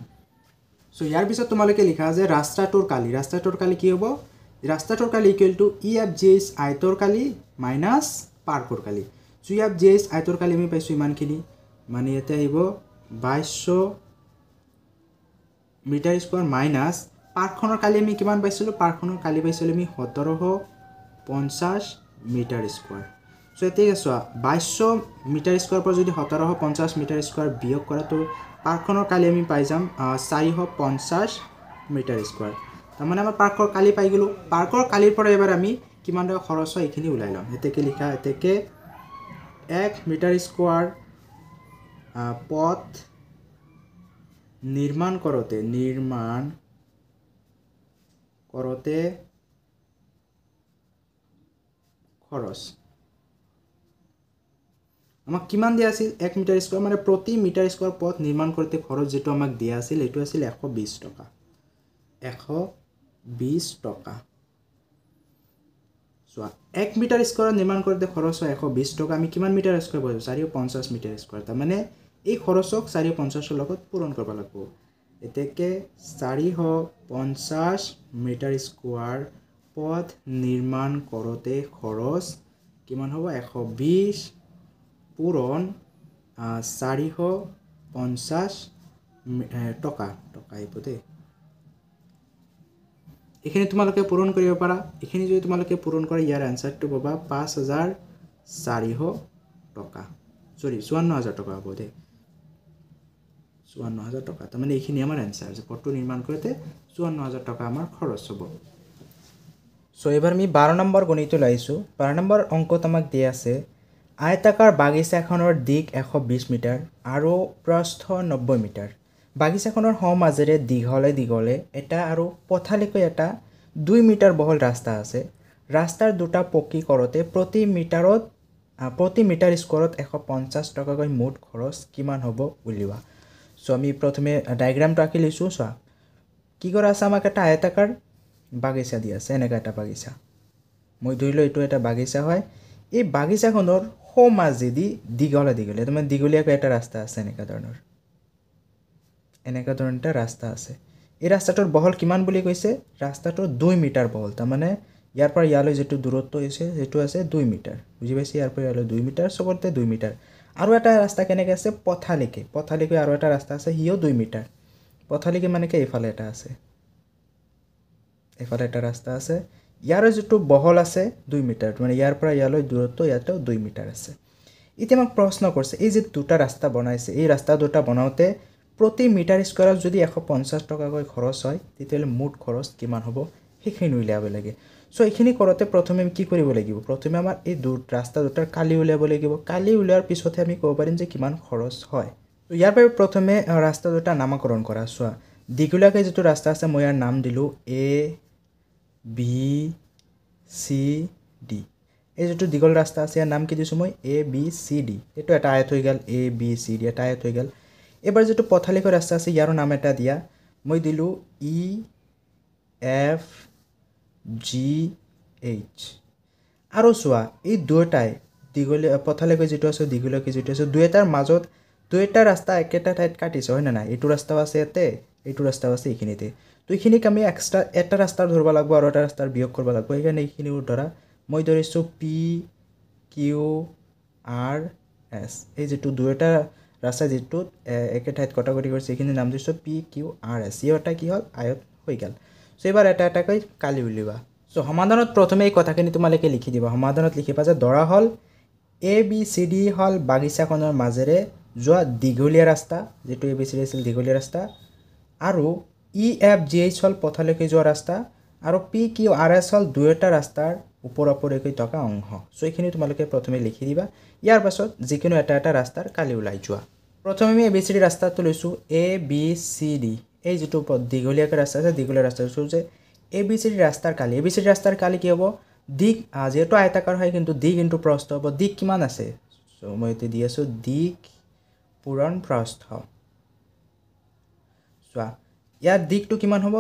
সো ইয়াৰ পিছত তোমালোকে লিখা যে ৰাস্তাটোৰ কালি কি হ'ব ৰাস্তাটোৰ কালি ইকুৱেল টু EFGH আয়তৰ কালি মাইনাস পাৰ্কৰ কালি সো EFGH আয়তৰ কালি আমি পাইছো ইমানখিনি মানে এটা আহিব 2200 মিটাৰ স্কয়াৰ মাইনাস পাৰ্কখনৰ কালি আমি কিমান পাইছিলো পাৰ্কখনৰ কালি পাইছিলো আমি 1750 মিটাৰ স্কয়াৰ সো এতিয়া চোৱা 2200 মিটাৰ স্কয়াৰ পৰা যদি 1750 মিটাৰ স্কয়াৰ বিয়োগ কৰা তো পাৰ্কখনৰ কালি আমি পাই যাম 450 মিটাৰ স্কয়াৰ তাৰ মানে আমাৰ পাৰ্কৰ কালি পাই গলো পাৰ্কৰ কালিৰ পৰা এবাৰ আমি কিমান টকা খৰচ হয় এখিনি উলাই লম এতেকে লিখা এতেকে 1 মিটাৰ স্কয়াৰ পথ নিৰ্মাণ কৰোতে খৰচ আমাক কিমান দিয়া আছিল 1 মিটাৰ স্কয়াৰ মানে প্ৰতি মিটাৰ স্কয়াৰ পথ নিৰ্মাণ কৰোতে খৰচ যেটো আমাক দিয়া আছিল এটো আছিল 120 টকা 120 টকা সো 1 মিটাৰ স্কয়াৰ নিৰ্মাণ কৰোতে খৰচ হয় 120 টকা আমি কিমান মিটাৰ স্কয়াৰ পাইছো 450 মিটাৰ স্কয়াৰ তাৰ মানে এই খৰচক 450 ৰ লগত পূৰণ কৰিব লাগিব এতেকে 450 মিটাৰ স্কয়াৰ পথ নিৰ্মাণ কৰোতে খৰচ কিমান হ'ব 120 পূৰণ 450 টকা আহিব দে এখিনি তোমালোকে পূৰণ কৰিব পাৰা এখিনি যদি তোমালোকে পূৰণ কৰা ইয়াৰ আনসাৰটো পাবা 5400 টকা 54000 টকা হ'ব দে 54000 টকা তাৰ মানে এখিনি আমাৰ আনসাৰ যে পথটো নিৰ্মাণ কৰোতে 54000 টকা আমাৰ খৰচ হ'ব সো এবাৰ আমি 12 নম্বৰ গণিত লাইছো 12 নম্বৰ অংকত আমাক দিয়া আছে আয়তাকাৰ বাগিচাখনৰ দিক 120 মিটাৰ আৰু প্ৰস্থ 90 মিটাৰ বাগিচাখনৰ সমাজেৰে দীঘলে এটা আৰু পথালিকৈ এটা 2 মিটাৰ বহল ৰাস্তা আছে ৰাস্তাৰ দুটা পকী কৰোঁতে প্ৰতি মিটাৰ স্কোৱাৰত 150 টকাকৈ মুঠ খৰচ কিমান হ'ব উলিওৱা সো আমি প্ৰথমে ডায়াগ্ৰামটো আঁকি লৈছোঁ চোৱা কি কৰা আছে আমাক এটা আয়তাকাৰ বাগিচা দিয়া আছে এনেকা এটা বাগিচা মই ধৰিলো এইটো এটা বাগিচা হয় এই বাগিচাখনৰ সোঁমাজেদি দীঘলীয়া মানে দীঘলীয়াকৈ এটা ৰাস্তা আছে এনেকা ধৰণৰ এটা ৰাস্তা আছে এই ৰাস্তাটোৰ বহল কিমান বুলি কৈছে ৰাস্তাটো 2 মিটাৰ বহল তাৰমানে ইয়াৰ পৰা ইয়ালৈ যেটো দূৰত্ব আছে সেইটো আছে 2 মিটাৰ বুজি পাইছে ইয়াৰ পৰা ইয়ালৈ 2 মিটাৰ সবতে 2 মিটাৰ আৰু এটা ৰাস্তা কেনেকৈ আছে পথালিকৈ আৰু এটা ৰাস্তা আছে হিও 2 মিটাৰ পথালিকৈ মানে কি এফালে এটা আছে এফালে এটা ৰাস্তা আছে ইয়াৰ যেটো বহল আছে 2 মিটাৰ মানে ইয়াৰ পৰা ইয়ালৈ দূৰত্ব ইয়াতেও 2 মিটাৰ আছে এতিয়া আমাক প্ৰশ্ন কৰিছে এই যে দুটা ৰাস্তা বনাইছে এই ৰাস্তা দুটা বনাওতে প্ৰতি মিটাৰ স্কয়াৰত যদি 150 টকাকৈ খৰচ হয় তেতিয়ালে মুঠ খৰচ কিমান হ'ব সেইখিনি উলিয়াব লাগে সো এইখিনি কৰতে প্ৰথমে আমি কি কৰিব লাগিব প্ৰথমে আমাৰ এই ৰাস্তা দুটাৰ কালি উলিয়াব লাগিব কালি উলিয়াৰ পিছতে আমি ক'ব পাৰিম যে কিমান খৰচ হয় তো ইয়াৰ বাবে প্ৰথমে ৰাস্তা দুটা নামকৰণ কৰা চোৱা দীঘলীয়াকৈ যেটো ৰাস্তা আছে মই ইয়াৰ নাম দিলো এ বি সি ডি এই যেটো দীঘল ৰাস্তা আছে ইয়াৰ নাম কি দিছো মই এ বি সি ডি এটো এটা আয়ত হৈ গল এ বি সি ডি এটা আয়ত হৈ গল এবাৰ যেটো পথালিকৈ ৰাস্তা আছে ইয়াৰ নাম এটা দিয়া মই দিলো ই এফ জি এইচ আৰু চোৱা এই দুটাই দীঘলীয়া পথালিকৈ যেটো আছে দীঘলীয়াকৈ যেটো আছে দুটাৰ মাজত দুটা ৰাস্তা একেটা ঠাইত কাটিছে হয় না না এইটো ৰাস্তাও আছে ইয়াতে এইটো ৰাস্তাও আছে এইখিনিতে তো এইখিনিক আমি এক্সট্ৰা এটা ৰাস্তাৰ ধৰবা লাগব আৰু এটা ৰাস্তাৰ বিয়োগ কৰিব লাগব এইখানে এইখিনিৰ ধৰা মই ধৰিছো পি কিউ আৰ এস এই যেটো দুটা ৰাস্তা যেটো একে ঠাইত কটাকটি কৰিছে এইখিনি নাম দিছো পি কিউ আৰ এস ইটা কি হল আয়ত হৈ গল সো এবাৰ এটা এটাকৈ কালি উলিওৱা সো সমাধানত প্ৰথমে এই কথাখিনি তোমালোকে লিখি দিবা সমাধানত লিখিবা যে ধৰা হল এ বি সি ডি হল বাগিচাখনৰ মাজেৰে যোৱা দীঘলীয়া ৰাস্তা যেটো এ বি সি ডি আছিল দীঘলীয়া ৰাস্তা আৰু ই এফ জি এইচ হল পথালৈকে যোৱা ৰাস্তা আৰু পি কিউ আৰ এছ হল দুটা ৰাস্তাৰ ওপৰলৈকে থকা অংশ সো এইখিনি তোমালোকে প্ৰথমে লিখি দিবা ইয়াৰ পাছত যিকোনো এটা ৰাস্তাৰ কালি উলাই যোৱা প্ৰথমে আমি এ বি সি ডি ৰাস্তাটো লৈছো এ বি সি ডি এই যেটো দীঘলীয়াকৈ ৰাস্তা আছে দীঘলীয়া ৰাস্তা লৈছো যে এ বি সি ডি ৰাস্তাৰ কালি কি হ'ব দিক যেটো আয়তাকাৰ হয় কিন্তু দিক ইনটু প্ৰস্থ হ'ব দিক কিমান আছে সো মই এতে দি আছো দিক পূৰণ প্ৰস্থ চোৱা ইয়াৰ দিকটো কিমান হ'ব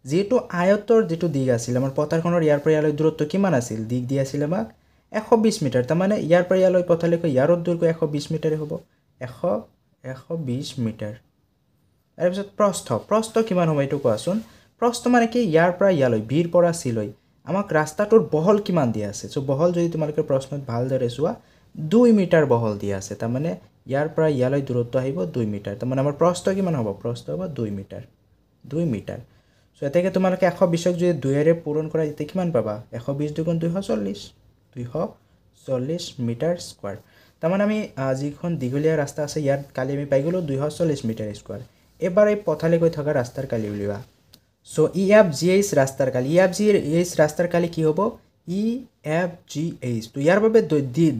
যেটো আয়তৰ যেটো দিক আছিল আমাৰ পথাৰখনৰ ইয়াৰ পৰা ইয়ালৈ দূৰত্ব কিমান আছিল দিক দি আছিল আমাক 120 মিটাৰ তাৰ মানে ইয়াৰ পৰা ইয়ালৈ পথাৰলৈকে ইয়াৰ দূৰত্ব 120 মিটাৰে হ'ব 120 মিটাৰ তাৰ পিছত প্ৰস্থ কিমান হ'ব এটো কোৱাচোন প্ৰস্থ মানে কি ইয়াৰ পৰা ইয়ালৈ বিৰ পৰা সি লৈ আমাক ৰাস্তাটোৰ বহল কিমান দিয়া আছে সো বহল যদি তোমালোকে প্ৰশ্নত ভালদৰে চোৱা 2 মিটাৰ বহল দিয়া আছে তাৰ মানে ইয়াৰ পৰা ইয়ালৈ দূৰত্ব আহিব 2 মিটাৰ তাৰ মানে আমাৰ প্ৰস্থ কিমান হ'ব প্ৰস্থ হ'ব 2 মিটাৰ সো এতেকে তোমালোকে 120ক যদি 2 ৰে পূৰণ কৰা এতে কিমান পাবা 120 দুগুণ 240 মিটাৰ স্কয়াৰ তাৰ মানে আমি যিখন দীঘলীয়া ৰাস্তা আছে ইয়াত কালি আমি পাই গলো 240 মিটাৰ স্কয়াৰ এবাৰ এই পথালিকৈ থকা ৰাস্তাৰ কালি উলিওৱা সো ই এফ জি এইচ ৰাস্তাৰ কালি ই এফ জি এইচ ৰাস্তাৰ কালি কি হ'ব ই এফ জি এইচ তো ইয়াৰ বাবে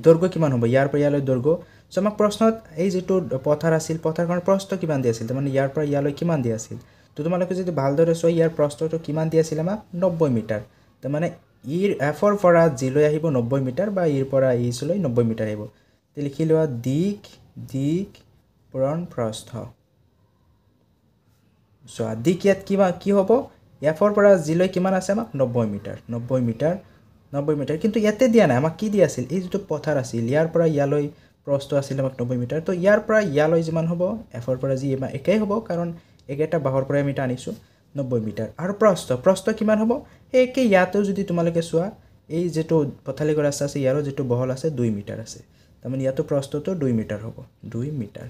দৈৰ্ঘ্য কিমান হ'ব ইয়াৰ পৰা ইয়ালৈ দৈৰ্ঘ্য সো আমাক প্ৰশ্নত এই যেটো পথাৰ আছিল পথাৰখনৰ প্ৰস্থ কিমান দিয়া আছিল মানে ইয়াৰ পৰা ইয়ালৈ কিমান দিয়া আছিল তো তোমালোকে যদি ভালদৰে চোৱা ইয়াৰ প্ৰস্থটো কিমান দিয়া আছিল আমাক 90 মিটাৰ তাৰ মানে ইৰ এফৰ পৰা জি লৈ আহিব 90 মিটাৰ বা ইৰ পৰা ইচ লৈ 90 মিটাৰ আহিব তে লিখি লোৱা দিক পূৰণ প্ৰস্থ সো দিক ইয়াত কি হ'ব এফৰ পৰা জি লৈ কিমান আছে আমাক 90 মিটাৰ কিন্তু ইয়াতে দিয়া নাই আমাক কি দিয়া আছিল এই যেটো পথাৰ আছিল ইয়াৰ পৰা ইয়ালৈ প্ৰস্থ আছিল আমাক 90 মিটাৰ তো ইয়াৰ পৰা ইয়ালৈ যিমান হ'ব এফৰ পৰা জি একেই হ'ব কাৰণ একেটা বাহৰ পৰা আমি টানিছো 90 মিটাৰ আৰু প্ৰস্থ কিমান হ'ব একে ইয়াতেও যদি তোমালোকে চোৱা এই যেটো পথালিকৈ ৰাস্তা আছে ইয়াৰো যেটো বহল আছে 2 মিটাৰ আছে তাৰ মানে ইয়াতো প্ৰস্থটো 2 মিটাৰ হ'ব 2 মিটাৰ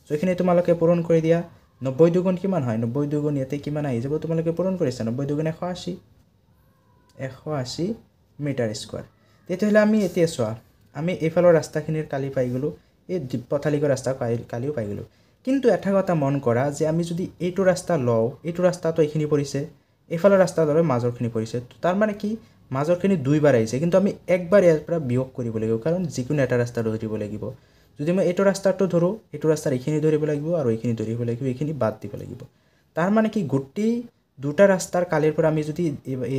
সো এখিনি তোমালোকে পূৰণ কৰি দিয়া 90 দুগুণ কিমান হয় 90 দুগুণ ইয়াতে কিমান আহি যাব তোমালোকে পূৰণ কৰিছা 90 দুগুণ 180 মিটাৰ স্কয়াৰ তেতিয়াহলে আমি এতিয়া চোৱা আমি এইফালৰ ৰাস্তাখিনিৰ কালি পাই গলো এই পথালিকৈ ৰাস্তা কালিও পাই গলো কিন্তু এটা কথা মন কৰা যে আমি যদি এইটো ৰাস্তা লও এইটো ৰাস্তাটো এইখিনি পৰিছে এইফালৰ ৰাস্তা ধৰে মাজৰখিনি পৰিছে তাৰ মানে কি মাজৰখিনি দুইবাৰ আহিছে কিন্তু আমি একবাৰ ইয়াৰ পৰা বিয়োগ কৰিব লাগিব কাৰণ যিকোনো এটা ৰাস্তা ধৰিব লাগিব যদি মই এইটো ৰাস্তাটো ধৰো এইটো ৰাস্তাৰ এইখিনি ধৰিব লাগিব আৰু এইখিনি ধৰিব লাগিব এইখিনি বাদ দিব লাগিব তাৰ মানে কি গুটি দুটা ৰাস্তাৰ কালিৰ পৰা আমি যদি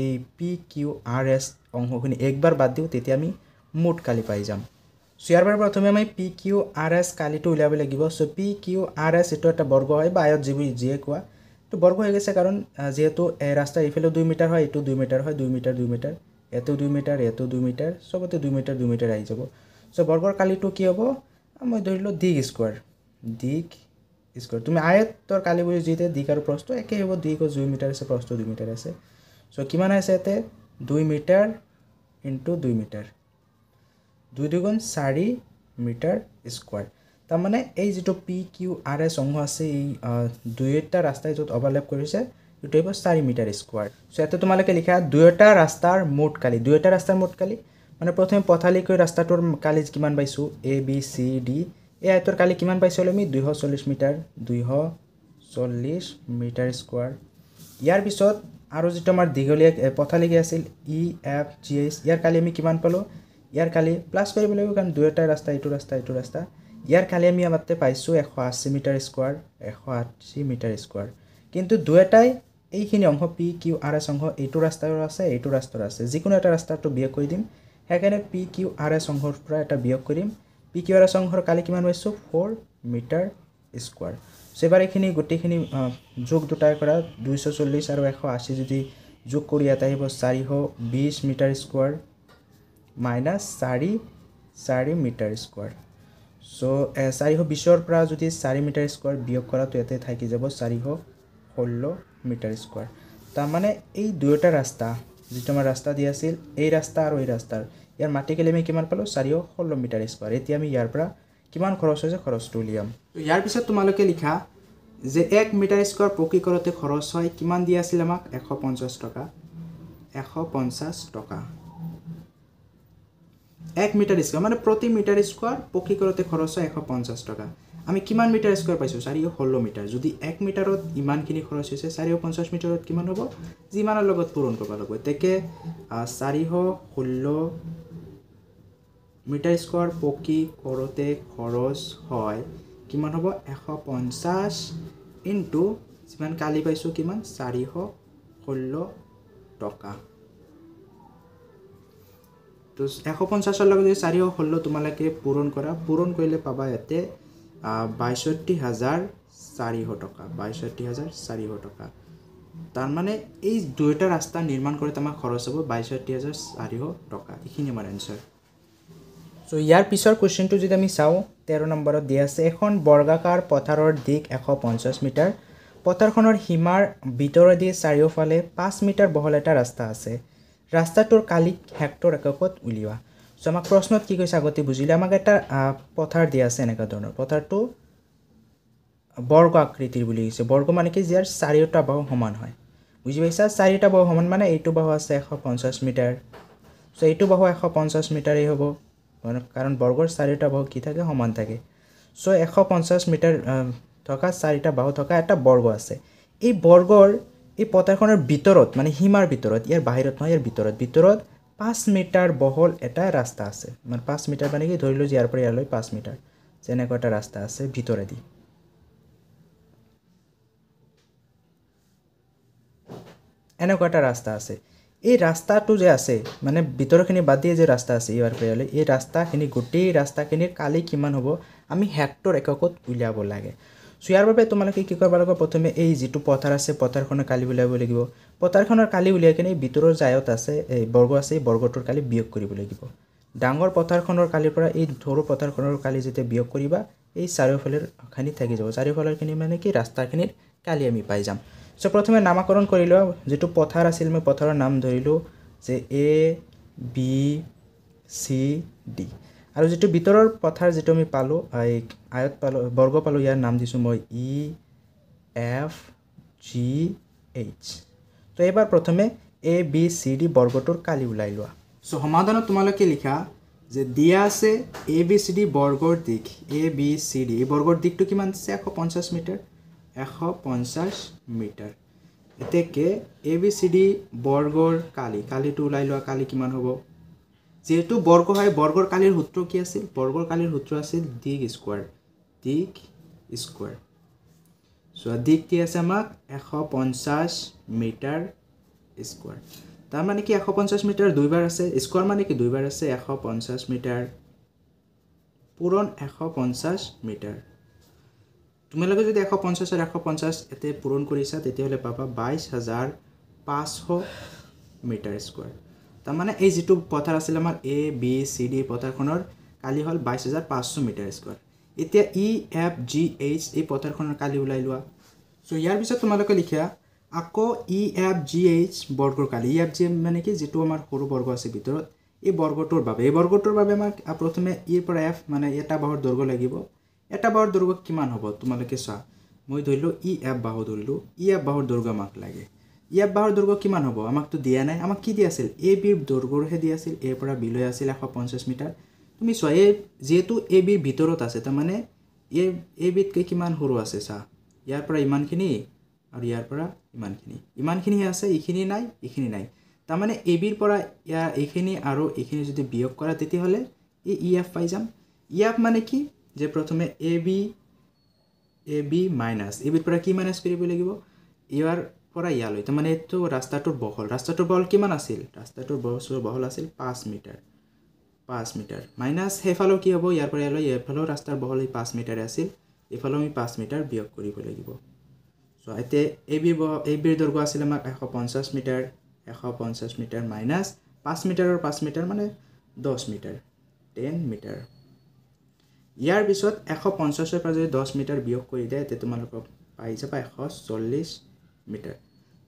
এই পি কিউ আৰ এছ অংশখিনি একবাৰ বাদ দিওঁ তেতিয়া আমি মুঠ কালি পাই যাম সো ইয়াৰ পৰা প্ৰথমে আমি পি কিউ আৰ এছ কালিটো উলিয়াব লাগিব so P Q R S এইটো এটা বৰ্গ হয় বা আয়ত যিয়ে কোৱা তো বৰ্গ হৈ গৈছে কাৰণ যেহেতু ৰাস্তা এইফালে 2 মিটাৰ হয় এইটো 2 মিটাৰ হয় 2 মিটাৰ 2 মিটাৰ এটো 2 মিটাৰ এটো 2 মিটাৰ সবতে 2 মিটাৰ 2 মিটাৰ আহি যাব সো বৰ্গৰ কালিটো কি হ'ব মই ধৰিলো দিক স্কয়াৰ তুমি আয়তৰ কালি বুলি যেতে দিক আৰু প্ৰস্থ একে হ'ব দিক 2 মিটাৰ আছে প্ৰস্থ 2 মিটাৰ আছে সো কিমান আছে এতে 2 মিটাৰ ইনটু 2 মিটাৰ 2 দুগুণ 4 মিটাৰ স্কয়াৰ তাৰ মানে এই যেটো পি কিউ আৰ এছ অংশ আছে এই দুইটা ৰাস্তাই যত ওভাৰল্যাপ কৰিছে এটো হ'ব 4 মিটাৰ স্কয়াৰ সো এতে তোমালকে লিখা দুইটা ৰাস্তাৰ মোট কালি মানে প্ৰথমে পথালিকৈ ৰাস্তাটোৰ কালি কিমান পাইছো এ বি সি ডি এই আয়তৰ কালি কিমান পাইছো আমি 240 মিটাৰ 240 মিটাৰ স্কয়াৰ ইয়াৰ পিছত আৰু যেটো আমাৰ দীঘলীয়া পথালিকৈ আছিল ই এফ জি এইচ ইয়াৰ কালি আমি কিমান পালো ইয়াৰ কালি প্লাস কৰিব লাগিব কাৰণ দুইটা ৰাস্তা এইটো ৰাস্তা ইয়াৰ কালি আমি আমাতে পাইছো 180 মিটাৰ স্কয়াৰ 180 মিটাৰ স্কয়াৰ কিন্তু দুইটাই এইখিনি অংশ পি কিউ আৰ এছ অংশ এইটো ৰাস্তাৰ আছে যিকোনো এটা ৰাস্তাটো বিয়োগ কৰি দিম হেকানে পি কিউ আৰ এছ অংশৰ পৰা এটা বিয়োগ কৰিম পি কিউ আৰ এছ অংশৰ কালি কিমান পাইছো 4 মিটাৰ স্কয়াৰ সো এবাৰ এইখিনি গোটেইখিনি যোগ দুটাই কৰা 240 আৰু 180 যদি যোগ কৰি এটা আহিব 420 metre square minus 4 metre square so 420 পৰা যদি 4 মিটাৰ স্কয়াৰ বিয়োগ কৰা তো এতে থাকি যাব 416 মিটাৰ স্কয়াৰ তাৰ মানে এই দুইটা ৰাস্তা যেটো আমাৰ ৰাস্তা দি আছিল এই ৰাস্তা আৰু এই ৰাস্তাৰ ইয়াৰ মাটি কালি আমি কিমান পালো 416 মিটাৰ স্কয়াৰ এতিয়া আমি ইয়াৰ পৰা কিমান খৰচ হৈছে খৰচটো উলিয়াম তো ইয়াৰ পিছত তোমালোকে লিখা যে 1 মিটাৰ স্কয়াৰ পকি কৰোতে খৰচ হয় কিমান দি আছিল আমাক 150 টকা 1 মিটাৰ স্কয়াৰ মানে প্ৰতি মিটাৰ স্কয়াৰ পকি কৰোতে খৰচ হয় 150 টকা আমি কিমান মিটাৰ স্কয়াৰ পাইছো 416 মিটাৰ যদি 1 মিটাৰত ইমানখিনি খৰচ হৈছে 450 মিটাৰত কিমান হ'ব যিমানৰ লগত পূৰণ কৰিব লাগিব তেকে 416 মিটাৰ স্কয়াৰ পকি কৰোতে খৰচ হয় কিমান হ'ব 150 ইনটু যিমান কালি পাইছো কিমান 416 টকা তো 150 ৰ লগত 416 তোমালকে পূৰণ কৰিলে পাবা ইয়াতে 624,400 টকা 624,400 টকা তাৰ মানে এই দুইটা ৰাস্তা নিৰ্মাণ কৰোতে আমাৰ খৰচ হ'ব 624,400 টকা এইখিনি আমাৰ আনসাৰ সো ইয়াৰ পিছৰ কোৱেশ্চনটো যদি আমি চাও 13 নম্বৰত দিয়া আছে এখন বৰ্গাকাৰ পথাৰৰ দিক 150 মিটাৰ পথাৰখনৰ সীমাৰ ভিতৰেদি চাৰিওফালে 5 মিটাৰ বহল এটা ৰাস্তা আছে ৰাস্তাটোৰ কালি হেক্টৰ এককত উলিওৱা সো আমাক প্ৰশ্নত কি কৈছে আগতে বুজিলে আমাক এটা পথাৰ দিয়া আছে এনেকা ধৰণৰ পথাৰটো বৰ্গ আকৃতিৰ বুলি কৈছে বৰ্গ মানে কি যাৰ চাৰিটা বাহু সমান হয় বুজি পাইছা চাৰিটা বাহু সমান মানে এইটো বাহু আছে 150 মিটাৰ সো এইটো বাহু 150 মিটাৰেই হ'ব কাৰণ বৰ্গৰ চাৰিটা বাহু কি থাকে সমান থাকে সো 150 মিটাৰ থকা চাৰিটা বাহু থকা এটা বৰ্গ আছে এই বৰ্গৰ এই পথাৰখনৰ ভিতৰত মানে সীমাৰ ভিতৰত ইয়াৰ বাহিৰত নহয় ইয়াৰ ভিতৰত 5 মিটাৰ বহল এটা ৰাস্তা আছে মানে 5 মিটাৰ মানে কি ধৰিলো ইয়াৰ পৰা ইয়ালৈ 5 মিটাৰ যেনেকৈ এটা ৰাস্তা আছে ভিতৰেদি এনেকুৱা এটা ৰাস্তা আছে এই ৰাস্তাটো যে আছে মানে ভিতৰখিনি বাদ দিয়ে যে ৰাস্তা আছে ইয়াৰ পৰা ইয়ালৈ এই ৰাস্তাখিনি গোটেই ৰাস্তাখিনিৰ কালি কিমান হ'ব আমি হেক্টৰ এককত উলিয়াব লাগে সো ইয়াৰ বাবে তোমালোকে কি কৰিব লাগিব প্ৰথমে এই যেটো পথাৰ আছে পথাৰখনৰ কালি উলিয়াব লাগিব পথাৰখনৰ কালি উলিয়াই কিনে ভিতৰৰ জায়ত আছে এই বৰ্গ আছে এই বৰ্গটোৰ কালি বিয়োগ কৰিব লাগিব ডাঙৰ পথাৰখনৰ কালিৰ পৰা এই সৰু পথাৰখনৰ কালি যেতে বিয়োগ কৰিবা এই চাৰিওফালৰ খানি থাকি যাব চাৰিওফালৰখিনি মানে কি ৰাস্তাখিনিৰ কালি আমি পাই যাম সো প্ৰথমে নামকৰণ কৰিলো যেটো পথাৰ আছিল মই পথাৰৰ নাম ধৰিলো যে এ বি সি ডি আৰু যেটো ভিতৰৰ পথাৰ যেটো আমি পালো আয়ত পালো বৰ্গ পালো ইয়াৰ নাম দিছো মই ই এফ জি এইচ তো এবাৰ প্ৰথমে এ বি সি ডি বৰ্গটোৰ কালি উলাই লোৱা সো সমাধানত তোমালোকে লিখা যে দিয়া আছে এ বি সি ডি বৰ্গৰ দিক এ বি সি ডি এই বৰ্গৰ দিকটো কিমান আছে 150 মিটাৰ 150 মিটাৰ এতেকে এ বি সি ডি বৰ্গৰ কালিটো উলাই লোৱা কালি কিমান হ'ব যেহেতু বৰ্গ হয় বৰ্গৰ কালিৰ সূত্ৰ কি আছিল বৰ্গৰ কালিৰ সূত্ৰ আছিল দিক স্কয়াৰ সো দিক কি আছে আমাক 150 মিটাৰ স্কয়াৰ তাৰ মানে কি 150 মিটাৰ দুইবাৰ আছে স্কয়াৰ মানে কি দুইবাৰ আছে 150 মিটাৰ পূৰণ 150 মিটাৰ তোমালোকে যদি 150 আৰু 150 এতে পূৰণ কৰিছা তেতিয়াহলে পাবা 22500 মিটাৰ স্কয়াৰ তাৰ মানে এই যেটো পথাৰ আছিল আমাৰ এ বি সি ডি পথাৰখনৰ কালি হল 22500 মিটাৰ স্কয়াৰ এতিয়া ই এফ জি এইচ এই পথাৰখনৰ কালি উলাই লোৱা সো ইয়াৰ পিছত তোমালোকে লিখা আকৌ ই এফ জি এইচ বৰ্গৰ কালি ই এফ জি মানে কি যেটো আমাৰ সৰু বৰ্গ আছে ভিতৰত এই বৰ্গটোৰ বাবে আমাক প্ৰথমে ই পৰা এফ মানে এটা বাহুৰ দৈৰ্ঘ্য লাগিব এটা বাহুৰ দৈৰ্ঘ্য কিমান হ'ব তোমালোকে চোৱা মই ধৰিলো ই এফ বাহু ধৰিলো ই এফ বাহুৰ দৈৰ্ঘ্য আমাক লাগে ই এফ বাহুৰ দৈৰ্ঘ্য কিমান হ'ব আমাক তো দিয়া নাই আমাক কি দি আছিল এ বি ৰ দৈৰ্ঘ্যহে দি আছিল এ পৰা বি লৈ আছিল 150 মিটাৰ তুমি চোৱা এই যেহেতু এ বি ৰ ভিতৰত আছে তাৰ মানে এ বি তকৈ কিমান সৰু আছে চা ইয়াৰ পৰা ইমানখিনি আৰু ইয়াৰ পৰা ইমানখিনি আছে ইখিনি নাই তাৰ মানে এ বি ৰ পৰা ইয়াৰ এইখিনি আৰু এইখিনি যদি বিয়োগ কৰা তেতিয়াহলে ই এফ পাই যাম ই এফ মানে কি যে প্ৰথমে এ বি মাইনাস এ বিৰ পৰা কি মাইনাস কৰিব লাগিব ইয়াৰ পৰা ইয়ালৈ তাৰ মানে এটো ৰাস্তাটোৰ বহল কিমান আছিল ৰাস্তাটোৰ বহল আছিল 5 মিটাৰ মাইনাস হেফালো কি হ'ব ইয়াৰ পৰা ইয়ালৈ এফালো ৰাস্তাৰ বহল 5 মিটাৰ আছিল এফালো আমি 5 মিটাৰ বিয়োগ কৰিব লাগিব সো এতে এ বিৰ দৈৰ্ঘ্য আছিল আমাক 150 মিটাৰ মাইনাস 5 মিটাৰৰ 5 মিটাৰ মানে 10 মিটাৰ 10 মিটাৰ ইয়াৰ পিছত 150 ৰ পৰা যদি 10 মিটাৰ বিয়োগ কৰি দিয়ে তে তোমালোকক পাই যাবা 140 মিটাৰ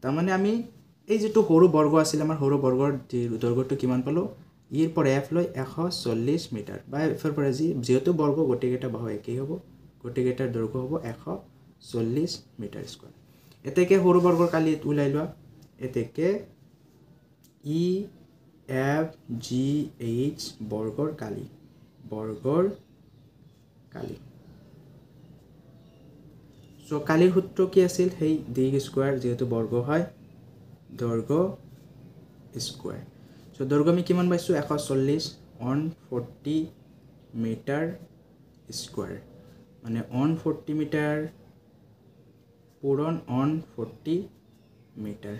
তাৰ মানে আমি এই যেটো সৰু বৰ্গ আছিল আমাৰ সৰু বৰ্গৰ দৈৰ্ঘ্যটো কিমান পালো ইৰ পৰা এফ লৈ 140 মিটাৰ বা এফৰ পৰা যেহেতু বৰ্গ গোটেইকেইটা বাহু একেই হ'ব গোটেইকেইটাৰ দৈৰ্ঘ্য হ'ব 140 মিটাৰ স্কয়াৰ এতেকে সৰু বৰ্গৰ কালি উলাই লোৱা এতেকে ই এফ জি এইচ বৰ্গৰ কালি সো কালিৰ সূত্ৰ কি আছিল সেই দিগ স্কয়াৰ যেহেতু বৰ্গ হয় দৈৰ্ঘ্য স্কয়াৰ সো দৈৰ্ঘ্য আমি কিমান পাইছো 140 অন 40 মিটাৰ স্কয়াৰ মানে অন 40 মিটাৰ পূৰণ অন 40 মিটাৰ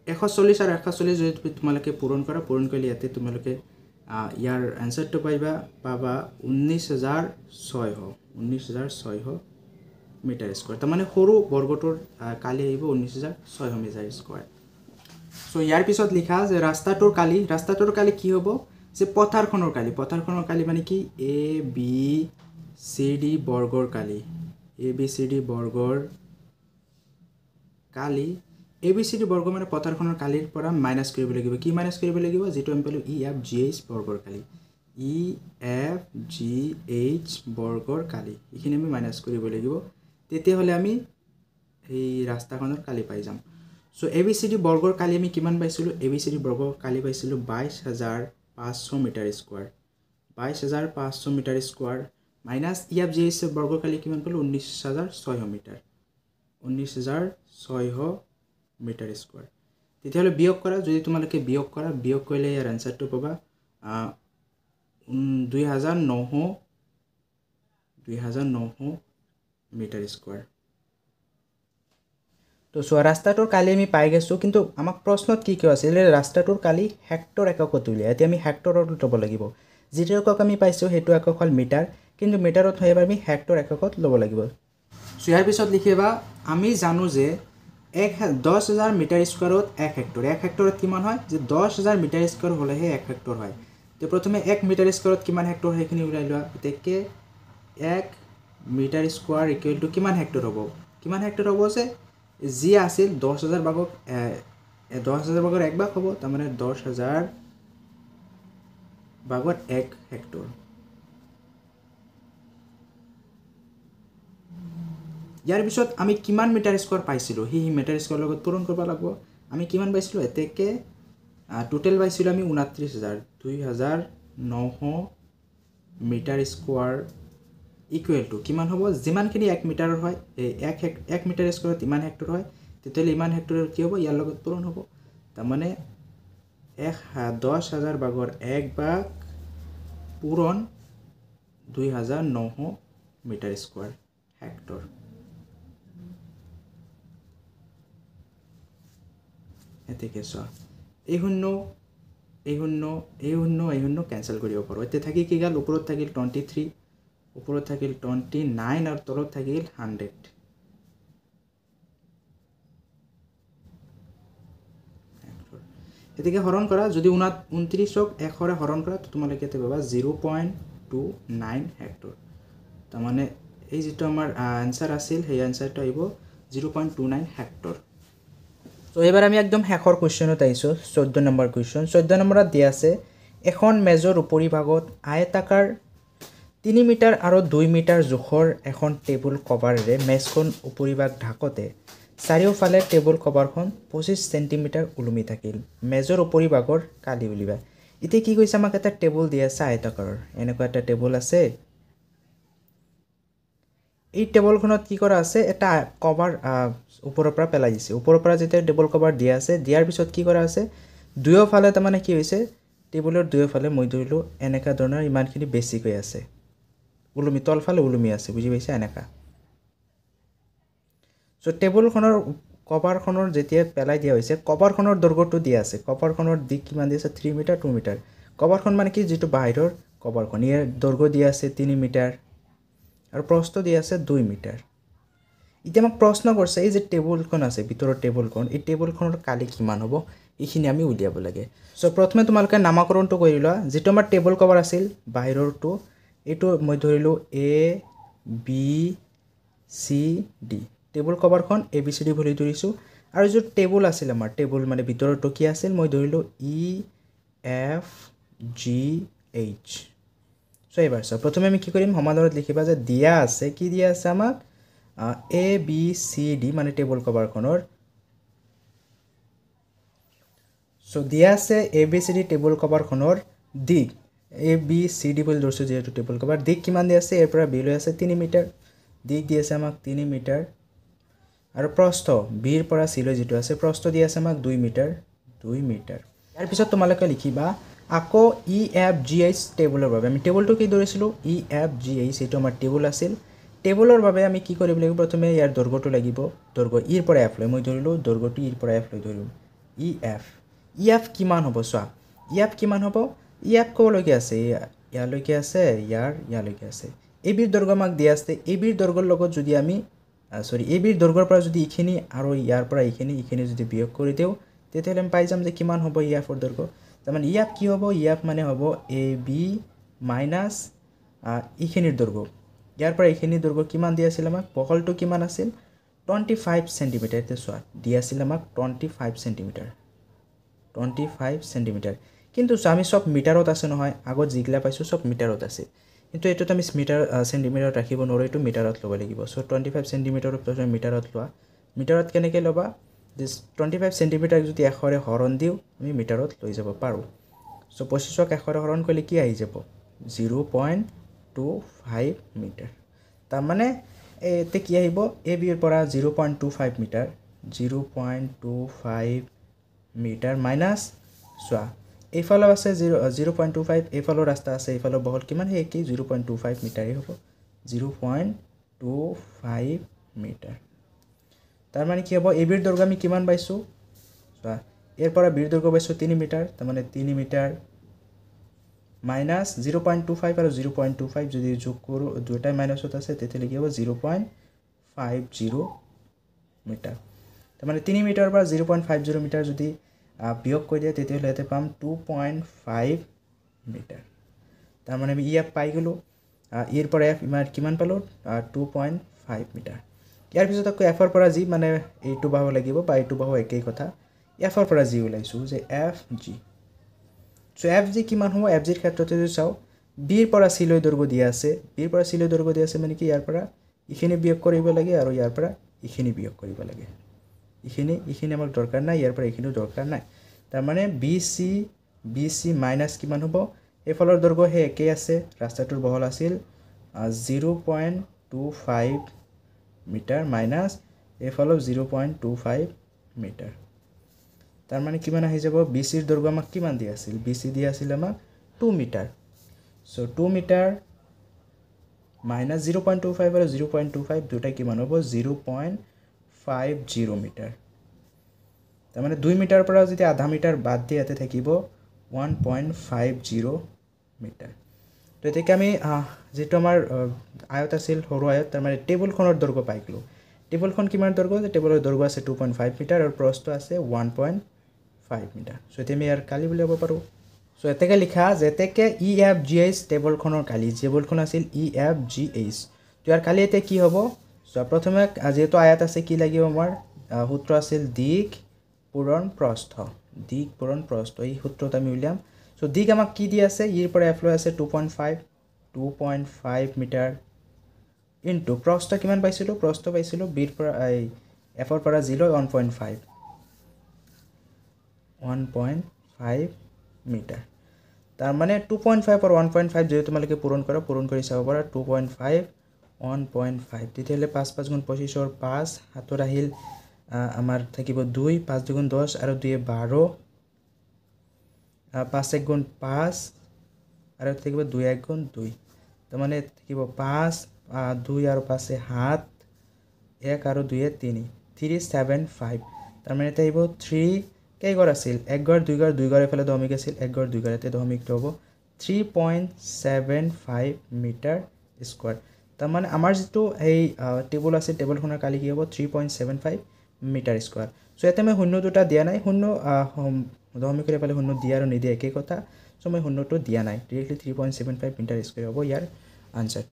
140 আৰু 140 যদি তোমালোকে পূৰণ কৰিলে ইয়াতে তোমালোকে ইয়াৰ আনসাৰটো পাবা 19600 মিটাৰ স্কয়াৰ তাৰ মানে সৰু বৰ্গটোৰ কালি আহিব 19600 মিটাৰ স্কয়াৰ সো ইয়াৰ পিছত লিখা যে ৰাস্তাটোৰ কালি কি হ'ব যে পথাৰখনৰ কালি মানে কি এ বি সি ডি বৰ্গৰ কালি এ বি সি ডি বৰ্গৰ কালি এ বি সি ডি বৰ্গ মানে পথাৰখনৰ কালিৰ পৰা মাইনাস কৰিব লাগিব কি মাইনাস কৰিব লাগিব যেটো আমি পালো ই এফ জি এইচ বৰ্গৰ কালি ই এফ জি এইচ বৰ্গৰ কালি ইখিনি আমি মাইনাস কৰিব লাগিব তেতিয়াহলে আমি এই ৰাস্তাখনৰ কালি পাই যাম so A B C D বৰ্গৰ কালি আমি কিমান পাইছিলো এ বি সি ডি বৰ্গৰ কালি পাইছিলো 22500 metre square 22500 metre square minus E F G H বৰ্গৰ কালি কিমান পালো 19600 মিটাৰ 19600 মিটাৰ স্কয়াৰ তেতিয়াহলে বিয়োগ কৰা যদি তোমালোকে বিয়োগ কৰিলে ইয়াৰ আনসাৰটো পাবা 2900 মিটাৰ স্কয়াৰ তো সো ৰাস্তাটোৰ কালি আমি পাই গৈছো কিন্তু আমাক প্ৰশ্নত কি আছিল ৰাস্তাটোৰ কালি হেক্টৰ এককত উলিয়া এতিয়া আমি হেক্টৰত ল'ব লাগিব যেটো একক আমি পাইছো হেতু একক হল মিটাৰ কিন্তু মিটাৰত হয় এবাৰ আমি হেক্টৰ এককত ল'ব লাগিব সো ইয়াৰ পিছত লিখিবা আমি জানো যে 10000 মিটাৰ স্কয়াৰত 1 হেক্টৰত কিমান হয় যে 10000 মিটাৰ স্কয়াৰ হলেহে 1 হেক্টৰ হয় তো প্ৰথমে 1 মিটাৰ স্কয়াৰত কিমান হেক্টৰ হেখিনি উলাই লোৱা এতেকে 1 মিটাৰ স্কয়াৰ ইকুৱেল টু কিমান হেক্টৰ হ'ব যে জি আছিল 10000 ভাগক 10000 ভাগৰ 1 ভাগ হ'ব তাৰ মানে 10000 ভাগত 1 হেক্টৰ ইয়াৰ পিছত আমি কিমান মিটাৰ স্কয়াৰ পাইছিলো হি মিটাৰ স্কয়াৰ লগত পূৰণ কৰিব লাগিব আমি কিমান পাইছিলো এতেকে টোটাল পাইছিলো আমি 29900 মিটাৰ স্কয়াৰ ইকুৱেল টু কিমান হ'ব যিমানখিনি 1 মিটাৰৰ হয় 1 মিটাৰ স্কয়াৰত ইমান হেক্টৰ হয় তেতিয়ালে ইমান হেক্টৰৰ কি হ'ব ইয়াৰ লগত পূৰণ হ'ব তাৰ মানে 10000 ভাগৰ 1 ভাগ পূৰণ 2900 মিটাৰ স্কয়াৰ হেক্টৰ এতেকে চোৱা এই শূন্য এই শূন্য এই শূন্য এই শূন্য কেঞ্চেল কৰিব পাৰোঁ এতিয়া থাকি কি গ'ল ওপৰত থাকিল 23 ওপৰত থাকিল 29 আৰু তলত থাকিল 100 এতেকে হৰণ কৰা যদি 29ক 1ৰে হৰণ কৰা তো তোমালোকে কেতে পাবা 0.29 হেক্টৰ তাৰমানে এই যেটো আমাৰ আনসাৰ আছিল সেই আনসাৰটো আহিব 0.29 হেক্টৰ তো এবাৰ আমি একদম শেষৰ কোৱেশ্চনত আহিছো 14 নম্বৰ কোৱেশ্চন 14 নম্বৰত দিয়া আছে এখন মেজৰ উপৰি ভাগত আয়তাকাৰ 3 মিটাৰ আৰু 2 মিটাৰ জোখৰ এখন টেবুল কভাৰেৰে মেজখন উপৰি ভাগ ঢাকতে চাৰিওফালে টেবুল কভাৰখন 25 সেন্টিমিটাৰ ওলমি থাকিল মেজৰ উপৰি ভাগৰ কালি উলিবা ইতে কি কৈছে আমাক এটা টেবুল দিয়া আছে আয়তাকাৰৰ এনেকুৱা এটা টেবুল আছে এই টেবুলখনত কি কৰা আছে এটা কভাৰ ওপৰৰ পৰা পেলাই দিছে ওপৰৰ পৰা যেতিয়া টেবুল কভাৰ দিয়া আছে দিয়াৰ পিছত কি কৰা আছে দুয়োফালে তাৰমানে কি হৈছে টেবুলৰ দুয়োফালে মই ধৰিলো এনেকা ধৰণৰ ইমানখিনি বেছিক হৈ আছে উলুমি তলফালে উলুমি আছে বুজি পাইছা এনেকা সো টেবুলখনৰ কভাৰখনৰ যেতিয়া পেলাই দিয়া হৈছে কভাৰখনৰ দৈৰ্ঘ্যটো দিয়া আছে কভাৰখনৰ দিক কিমান দিয়া আছে 3 মিটাৰ 2 মিটাৰ কভাৰখন মানে কি যেটো বাহিৰৰ কভাৰখন ইয়াৰ দৈৰ্ঘ্য দিয়া আছে 3 মিটাৰ আৰু প্ৰস্থ দিয়া আছে 2 মিটাৰ ইতে আমাক প্ৰশ্ন কৰিছে এই যে টেবুলখন আছে ভিতৰৰ টেবুলখন এই টেবুলখনৰ কালি কিমান হ'ব এইখিনি আমি উলিয়াব লাগে সো প্ৰথমে তোমালকে নামকৰণটো কৰি লোৱা যেটো আমাৰ টেবুল কভাৰ আছিল বাহিৰৰটো এটো মই ধৰিলো A B C D table কভাৰখন A B C D ভলি ধৰিছো আৰু যে টেবুল আছিল আমাৰ টেবুল মানে ভিতৰৰটো কি আছিল মই ধৰিলো ই এফ জি এইচ সো এবাৰ সো প্ৰথমে আমি কি কৰিম সমাধানত লিখিবা যে দিয়া আছে কি দিয়া আছে আমাক এ বি সি ডি মানে টেবুল কভাৰখনৰ সো দিয়া আছে A B C D table কভাৰখনৰ দিক এ বি সি ডি বুলি ধৰছো যেটো টেবুল কভাৰ দিক কিমান দিয়া আছে এৰ পৰা বি লৈ আছে 3 মিটাৰ দিক দিয়া আছে আমাক 3 মিটাৰ আৰু প্ৰস্থ বি ৰ পৰা সি লৈ যেটো আছে প্ৰস্থ দিয়া আছে আমাক 2 মিটাৰ ইয়াৰ পিছত তোমালোকে লিখিবা আকৌ ই এফ জি এইচ টেবুলৰ বাবে আমি টেবুলটো কি ধৰিছিলো ই এফ জি এইচ এটো আমাৰ টেবুল আছিল টেবুলৰ বাবে আমি কি কৰিব লাগিব প্ৰথমে ইয়াৰ দৈৰ্ঘ্যটো লাগিব দৈৰ্ঘ্য ই ৰ পৰা এফ লৈ মই ধৰিলো দৈৰ্ঘ্যটো ই ৰ পৰা এফ লৈ ধৰিলো ই এফ কিমান হ'ব চোৱা ই এফ কিমান হ'ব ই এফ কলৈকে আছে ইয়ালৈকে আছে ইয়ালৈকে আছে এ বিৰ দৈৰ্ঘ্য আমাক দিয়া আছে এ বিৰ দৈৰ্ঘ্যৰ লগত যদি আমি এ বিৰ দৈৰ্ঘ্যৰ পৰা যদি ইখিনি আৰু ইয়াৰ পৰা ইখিনি যদি বিয়োগ কৰি দিও তেতিয়াহ'লে আমি পাই যাম যে কিমান হ'ব ই এফৰ দৈৰ্ঘ্য তাৰমানে ই এফ কি হ'ব ই এফ মানে হ'ব এ বি মাইনাছ ইখিনিৰ দৈৰ্ঘ্য ইয়াৰ পৰা ইখিনিৰ দৈৰ্ঘ্য কিমান দিয়া আছিল আমাক বহলটো কিমান আছিল 25 সেন্টিমিটাৰ তে চোৱা দিয়া আছিল আমাক 25 সেন্টিমিটাৰ কিন্তু আমি সব মিটাৰত আছে নহয় আগত জিগলা পাইছো সব মিটাৰত আছে কিন্তু এটোত আমি মিটাৰ সেন্টিমিটাৰত ৰাখিব নোৱাৰো এটো মিটাৰত ল'ব লাগিব সো 25 সেন্টিমিটাৰৰ পৰা মিটাৰত লোৱা মিটাৰত কেনেকৈ ল'বা দিস 25 সেন্টিমিটাৰ যদি 100ৰে হৰণ দিও আমি মিটাৰত লৈ যাব পাৰো সো 25ক 100ৰে হৰণ কৰিলে কি আহি যাব 0.25 মিটাৰ তাৰ মানে এতে কি আহিব এ বি ৰ পৰা 0.25 মিটাৰ 0.25 মিটাৰ মাইনাস সোয়া এইফালে আছে 0.25 এইফালৰ ৰাস্তা আছে এইফালৰ বহল কিমান হে কি 0.25 মিটাৰই হ'ব 0.25 মিটাৰ তাৰ মানে কি হ'ব এ বিৰ দৈৰ্ঘ্য আমি কিমান পাইছো সোয়া এৰ পৰা বিৰ দৈৰ্ঘ্য পাইছো 3 মিটাৰ তাৰ মানে 3 মিটাৰ মাইনাস 0.25 আৰু 0.25 যদি যোগ কৰো দুটাই মাইনাসত আছে তেতিয়ালে কি হ'ব 0.50 মিটাৰ তাৰ মানে 3 মিটাৰৰ পৰা 0.50 মিটাৰ যদি বিয়োগ কৰি দিয়া তেতিয়ালে এতে পাম 2.5 মিটাৰ তাৰ মানে আমি ইয়া পাই গলো এৰ পৰা এফ ইমান কিমান পালো 2.5 মিটাৰ ইয়াৰ পিছত আকৌ এফ ৰ পৰা জি মানে এইটো বাহু লাগিব বা এইটো বাহু একেই কথা এফ ৰ পৰা জি ওলাইছো যে F G so F G কিমান হ'ব এফ জিৰ ক্ষেত্ৰতে যদি চাও বি ৰ পৰা সি লৈ দৈৰ্ঘ্য দিয়া আছে বি ৰ পৰা সি লৈ দৈৰ্ঘ্য দিয়া আছে মানে কি ইয়াৰ পৰা ইখিনি বিয়োগ কৰিব লাগে আৰু ইয়াৰ পৰা ইখিনি বিয়োগ কৰিব লাগে ইখিনি আমাৰ দৰকাৰ নাই ইয়াৰ পৰা ইখিনিও দৰকাৰ নাই তাৰ মানে বি সি মাইনাস কিমান হ'ব এফালৰ দৈৰ্ঘ্য হে একেই আছে ৰাস্তাটোৰ বহল আছিল 0.25 মিটাৰ মাইনাস এফালৰ 0.25 মিটাৰ তাৰ মানে কিমান আহি যাব বিসি ৰ দৈৰ্ঘ্য আমাক কিমান দিয়া আছিল বিসি দিয়া আছিল আমাক 2 মিটাৰ সো 2 মিটাৰ মাইনাস 0.25 আৰু 0.25 দুটা কিমান হ'ব 0.50 মিটাৰ তাৰমানে 2 মিটাৰৰ পৰা যদি আধা মিটাৰ বাদ দিয়ে ইয়াতে থাকিব 1.50 মিটাৰ তো এতেকে আমি যেটো আমাৰ আয়ত আছিল সৰু আয়ত তাৰমানে টেবুলখনৰ দৈৰ্ঘ্য পাই গলো টেবুলখন কিমান দৈৰ্ঘ্য যে টেবুলৰ দৈৰ্ঘ্য আছে 2.5 মিটাৰ আৰু প্ৰস্থ আছে 1.5 মিটাৰ সো এতিয়া আমি ইয়াৰ কালি বুলি ক'ব পাৰো সো এতেকে লিখা যেতেকে EFGH টেবুলখনৰ কালি টেবুলখন আছিল EFGH তো ইয়াৰ কালি এতে কি হ'ব সো প্ৰথমে যেটো আয়ত আছে কি লাগিব আমাৰ সূত্ৰ আছিল দিক পূৰণ প্ৰস্থ এই সূত্ৰত আমি উলিয়াম সো দিক আমাক কি দি আছে ইৰ পৰা f লৈ আছে 2.5 মিটাৰ ইনটু প্ৰস্থ কিমান পাইছিলো প্ৰস্থ পাইছিলো b ৰ পৰা f ৰ পৰা 1.5 মিটাৰ তাৰ মানে 2.5 আৰু 1.5 যদি তোমালোকে পূৰণ কৰি চাব পাৰা 2.5 1.5 তেতিয়াহলে 5 5 গুণ 25 ৰ 5 হাতৰ আহিল আমাৰ থাকিব 2 5 2 গুণ 10 আৰু 2 12 5 1 গুণ 5 আৰু থাকিব 2 1 গুণ 2 তাৰ মানে থাকিব 5 2 আৰু 5 7 1 আৰু 2 3 375 তাৰ মানে থাকিব 3 কেই গড় আছিল 1 গড় 2 গড় 2 গড় এফালে দশমিক আছিল 1 গড় 2 গড় এতে দশমিকটো হ'ব 3.75 মিটাৰ স্কয়াৰ তাৰ মানে আমাৰ যেটো এই টেবুল আছে টেবুলখনৰ কালি কি হ'ব 3.75 মিটাৰ স্কয়াৰ সো এতে মই শূন্য দুটা দিয়া নাই শূন্য দশমিকৰ এফালে শূন্য দিয়া আৰু নিদিয়া একে কথা সো মই শূন্যটো দিয়া নাই ডাইৰেক্টলি 3.75 মিটাৰ স্কয়াৰ হ'ব ইয়াৰ আনসাৰ